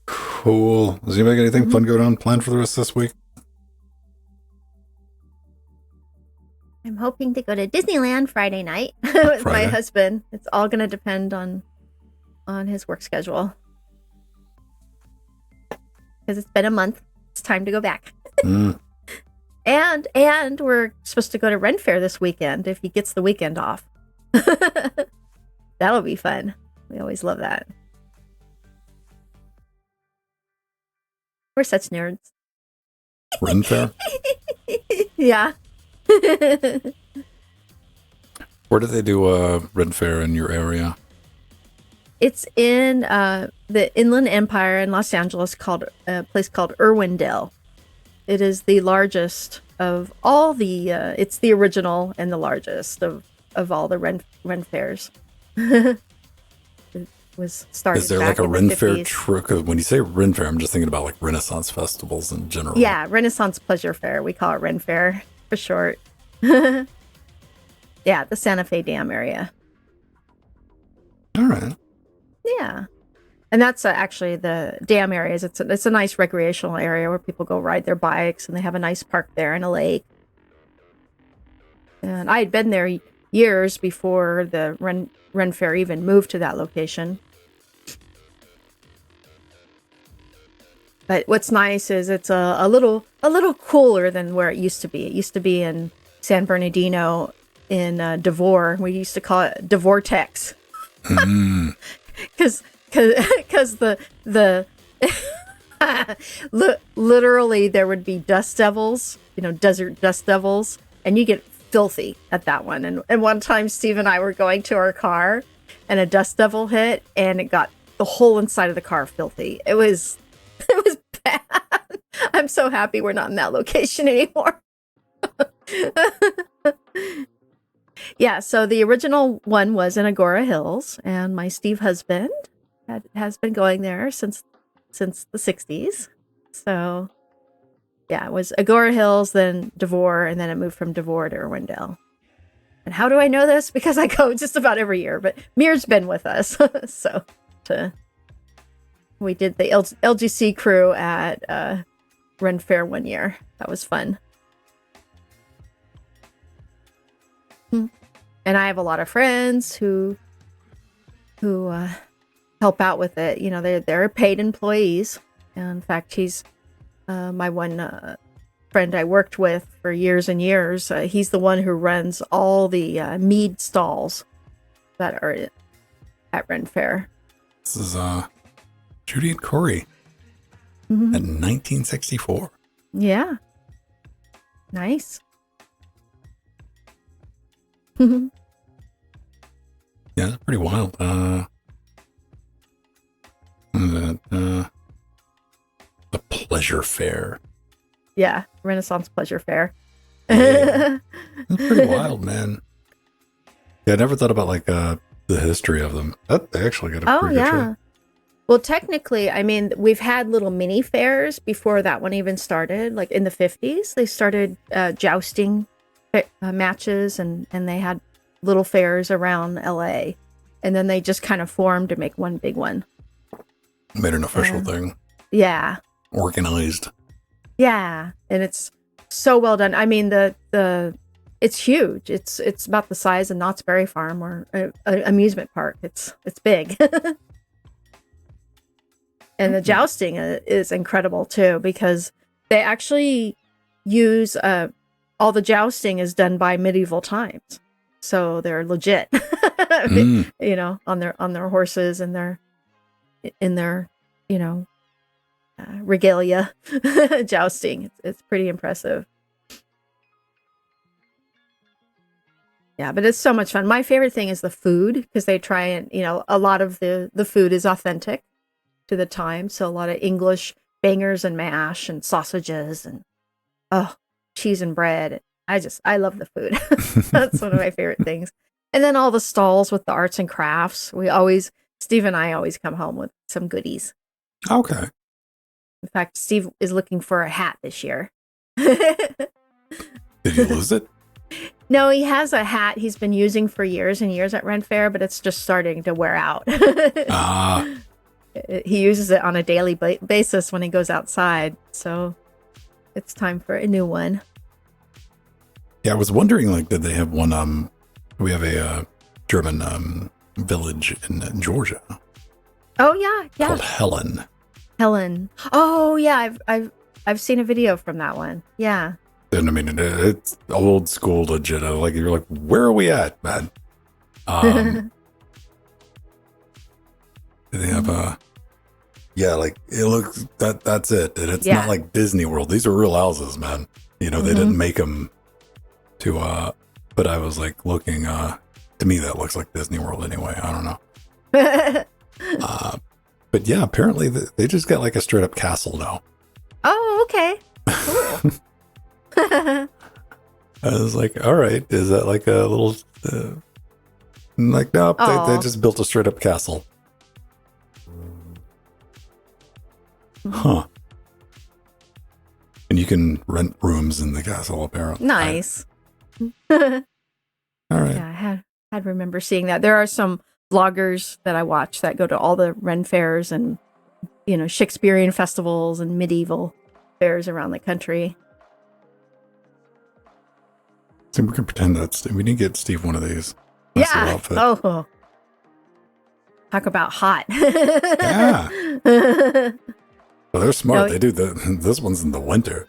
B: Cool. Does anybody got anything fun going on planned for the rest of this week?
A: I'm hoping to go to Disneyland Friday night with my husband. It's all going to depend on his work schedule. Because it's been a month. It's time to go back. And we're supposed to go to Ren Fair this weekend if he gets the weekend off. That'll be fun. We always love that. We're such nerds.
B: Ren Fair?
A: Yeah.
B: Where do they do a Ren Fair in your area?
A: It's in the Inland Empire in Los Angeles, called a place called Irwindale. It is the largest of all the. It's the original and the largest of all the Ren fairs. It was started.
B: Is there
A: back
B: like a
A: in the
B: Ren Fair
A: 50s.
B: trick? When you say Ren Fair, I'm just thinking about like Renaissance festivals in general.
A: Yeah, Renaissance Pleasure Fair. We call it Ren Fair for short. Yeah, the Santa Fe Dam area.
B: All right.
A: Yeah. And that's actually the dam areas. It's a nice recreational area where people go ride their bikes, and they have a nice park there and a lake. And I had been there years before the Ren Fair even moved to that location. But what's nice is it's a little cooler than where it used to be. It used to be in San Bernardino in Devore. We used to call it Devortex. Because the literally there would be dust devils, desert dust devils, and you get filthy at that one. And one time Steve and I were going to our car, and a dust devil hit, and it got the whole inside of the car filthy. It was bad. I'm so happy we're not in that location anymore. Yeah, so the original one was in Agora Hills, and my Steve husband has been going there since the 60s. So, yeah, it was Agora Hills, then Devore, and then it moved from Devore to Irwindale. And how do I know this? Because I go just about every year, but Mir's been with us. So, we did the LGC crew at Ren Fair one year. That was fun. And I have a lot of friends who help out with it. They're paid employees. And in fact, he's my one friend I worked with for years and years. He's the one who runs all the mead stalls that are at Ren Fair.
B: This is Judy and Corey in 1964.
A: Yeah. Nice.
B: Yeah, that's pretty wild. The Pleasure Fair.
A: Yeah, Renaissance Pleasure Fair.
B: Yeah. That's pretty wild, man. Yeah, I never thought about like the history of them. They actually got a pretty good show.
A: Well, technically, I mean, we've had little mini fairs before that one even started. Like in the 50s, they started jousting matches, and they had little fairs around LA, and then they just kind of formed to make one big one.
B: Made an official thing.
A: Yeah.
B: Organized.
A: Yeah, and it's so well done. I mean, it's huge. It's about the size of Knott's Berry Farm or an amusement park. It's big. And the jousting is incredible too, because they actually use all the jousting is done by medieval times, so they're legit. On their horses and in their regalia jousting. It's pretty impressive. Yeah, but it's so much fun. My favorite thing is the food, because they try and a lot of the food is authentic to the time. So a lot of English bangers and mash and sausages and cheese and bread. I love the food. That's one of my favorite things. And then all the stalls with the arts and crafts. Steve and I always come home with some goodies.
B: Okay.
A: In fact, Steve is looking for a hat this year.
B: Did you lose it?
A: No, he has a hat he's been using for years and years at Ren Fair, but it's just starting to wear out. He uses it on a daily basis when he goes outside, so it's time for a new one.
B: Yeah, I was wondering, like, did they have one? We have a German village in Georgia.
A: Oh yeah.
B: Called Helen.
A: Helen. Oh yeah, I've seen a video from that one. Yeah.
B: And I mean, it's old school legit. Like, you're like, where are we at, man? They have like it looks that's it, and it's not like Disney World. These are real houses, man. They didn't make them but I was like looking, to me that looks like Disney World anyway. I don't know. But yeah, apparently they just got like a straight up castle now.
A: Oh, okay. Cool.
B: I was like, all right, is that like a little, like, nope, they just built a straight up castle. Huh. And you can rent rooms in the castle, apparently.
A: Nice.
B: All right.
A: Yeah, I remember seeing that. There are some vloggers that I watch that go to all the Ren fairs and, Shakespearean festivals and medieval fairs around the country.
B: So we can pretend we need to get Steve one of these. Nice
A: yeah.
B: outfit.
A: Oh. Talk about hot.
B: Yeah. Well, they're smart.
A: No,
B: they do this one's in the winter.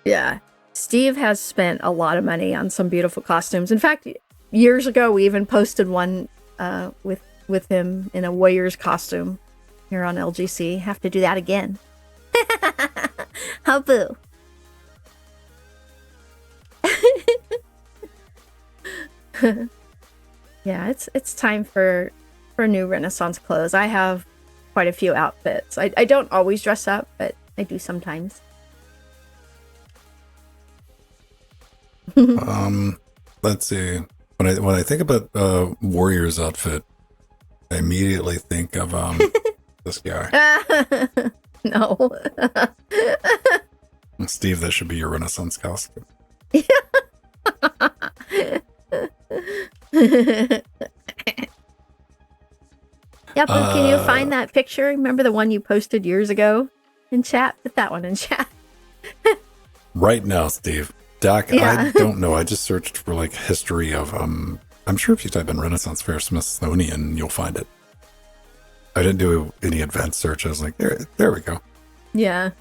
A: Yeah. Steve has spent a lot of money on some beautiful costumes. In fact, years ago, we even posted one with him in a Warriors costume here on LGC. Have to do that again. How boo. Yeah, it's time for new Renaissance clothes. I have quite a few outfits. I don't always dress up, but I do sometimes.
B: Let's see. When I think about Warrior's outfit, I immediately think of this guy.
A: No.
B: Steve, that should be your Renaissance costume.
A: Yeah, but can you find that picture? Remember the one you posted years ago in chat? Put that one in chat.
B: Right now, Steve. Doc, yeah. I don't know. I just searched for like history of I'm sure if you type in Renaissance Fair Smithsonian, you'll find it. I didn't do any advanced search. I was like, there we go.
A: Yeah.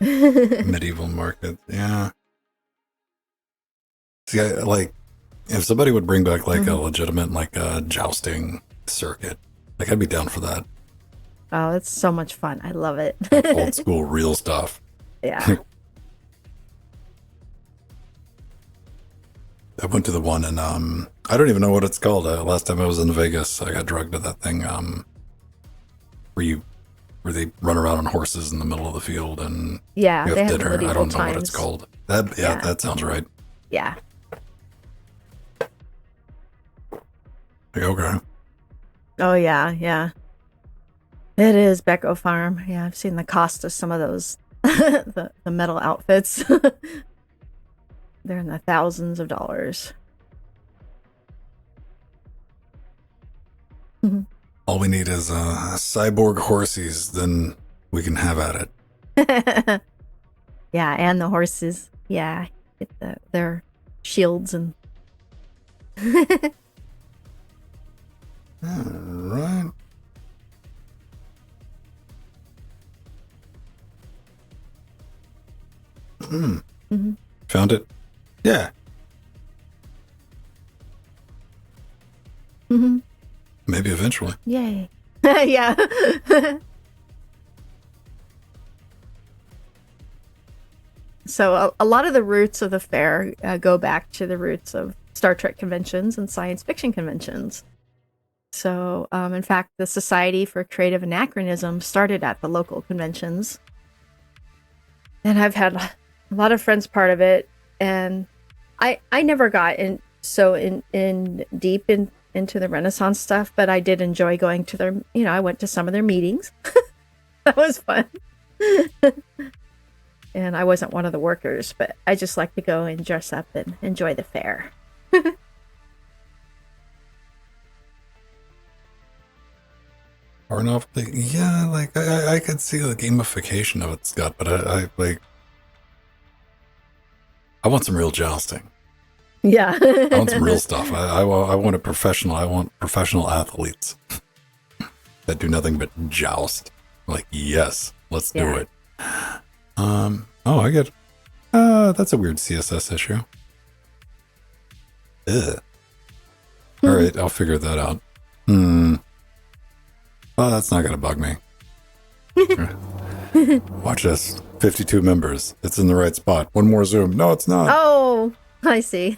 B: Medieval market, yeah. See, like if somebody would bring back like a legitimate like jousting circuit, like I'd be down for that.
A: Oh, it's so much fun. I love it.
B: Like old school real stuff.
A: Yeah.
B: I went to the one and I don't even know what it's called. Last time I was in Vegas, I got drugged to that thing where they run around on horses in the middle of the field and
A: yeah,
B: you
A: they
B: have
A: have
B: dinner. I don't know
A: times.
B: what it's called. That sounds right.
A: Yeah.
B: Like, okay.
A: Oh yeah. It is Becco Farm. Yeah, I've seen the cost of some of those the metal outfits. They're in the thousands of dollars.
B: All we need is cyborg horses, then we can have at it.
A: Yeah, and the horses. Yeah, get their shields and.
B: All right. Found it. Yeah. Maybe eventually.
A: Yay. Yeah. So a lot of the roots of the fair go back to the roots of Star Trek conventions and science fiction conventions. So, in fact, the Society for Creative Anachronism started at the local conventions. And I've had a lot of friends part of it. And I never got in deep into the Renaissance stuff, but I did enjoy going to their, I went to some of their meetings. That was fun. And I wasn't one of the workers, but I just like to go and dress up and enjoy the fair.
B: Or enough, yeah, like I could see the gamification of it, Scott, but I want some real jousting.
A: Yeah.
B: I want some real stuff. I want I want professional athletes that do nothing but joust. Like, yes, let's do it. I get, that's a weird CSS issue. Ugh. All right, I'll figure that out. Oh, that's not going to bug me. Watch this. 52 members. It's in the right spot. One more zoom. No, it's not.
A: Oh, I see.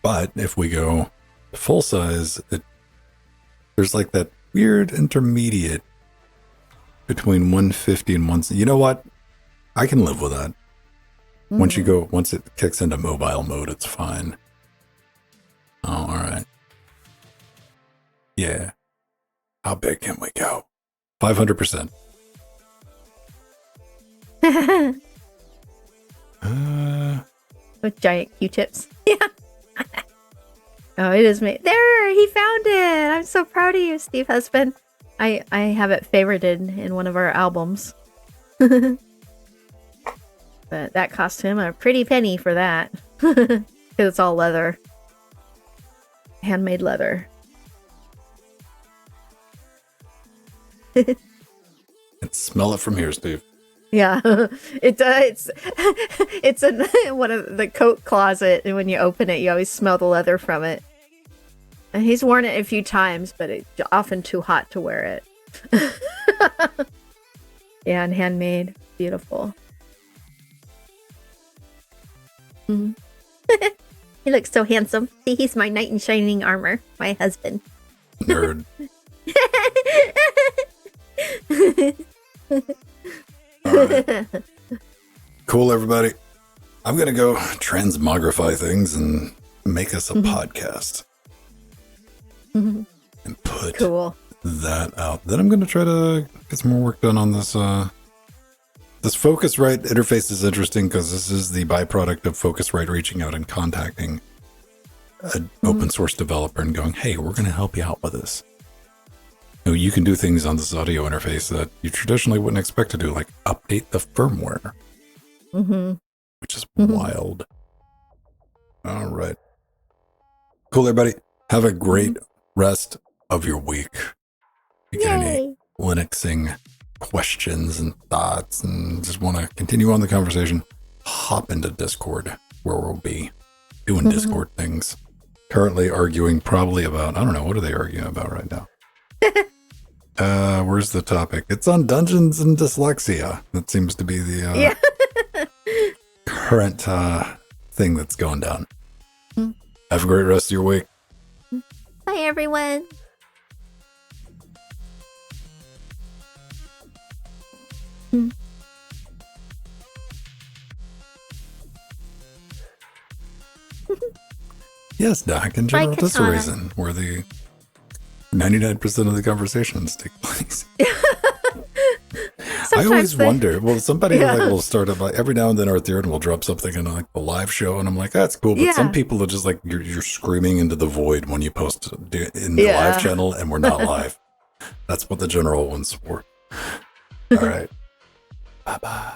B: But if we go full size, there's like that weird intermediate between 150 and 1. You know what? I can live with that. Once it kicks into mobile mode, it's fine. Oh, all right. Yeah. How big can we go? 500%.
A: With giant Q-tips. Yeah. Oh, it is me. There, he found it. I'm so proud of you, Steve Husband. I have it favorited in one of our albums. But that cost him a pretty penny for that. Because it's all leather. Handmade leather.
B: And smell it from here, Steve.
A: Yeah, it's one of the coat closet, and when you open it, you always smell the leather from it. And he's worn it a few times, but it's often too hot to wear it. Yeah, and handmade, beautiful. Mm. He looks so handsome. See, he's my knight in shining armor, my husband.
B: Nerd. All right. Cool, everybody. I'm going to go transmogrify things and make us a podcast. And put that out. Then I'm going to try to get some more work done on this. This Focusrite interface is interesting because this is the byproduct of Focusrite reaching out and contacting an open source developer and going, hey, we're going to help you out with this. You can do things on this audio interface that you traditionally wouldn't expect to do, like update the firmware, which is wild. All right. Cool, everybody. Have a great rest of your week. If you get any Linuxing questions and thoughts and just want to continue on the conversation, hop into Discord where we'll be doing Discord things. Currently arguing probably about, I don't know, what are they arguing about right now? Where's the topic? It's on dungeons and dyslexia. That seems to be the current thing that's going down. Have a great rest of your week.
A: Bye, everyone.
B: Yes, Doc, and General, that's the reason where the 99% of the conversations take place. I always wonder, well, somebody will start up, like, every now and then Arthur will drop something in like the live show, and I'm like, that's cool, but some people are just like, you're screaming into the void when you post in the live channel, and we're not live. That's what the general one's for. All right. Bye-bye.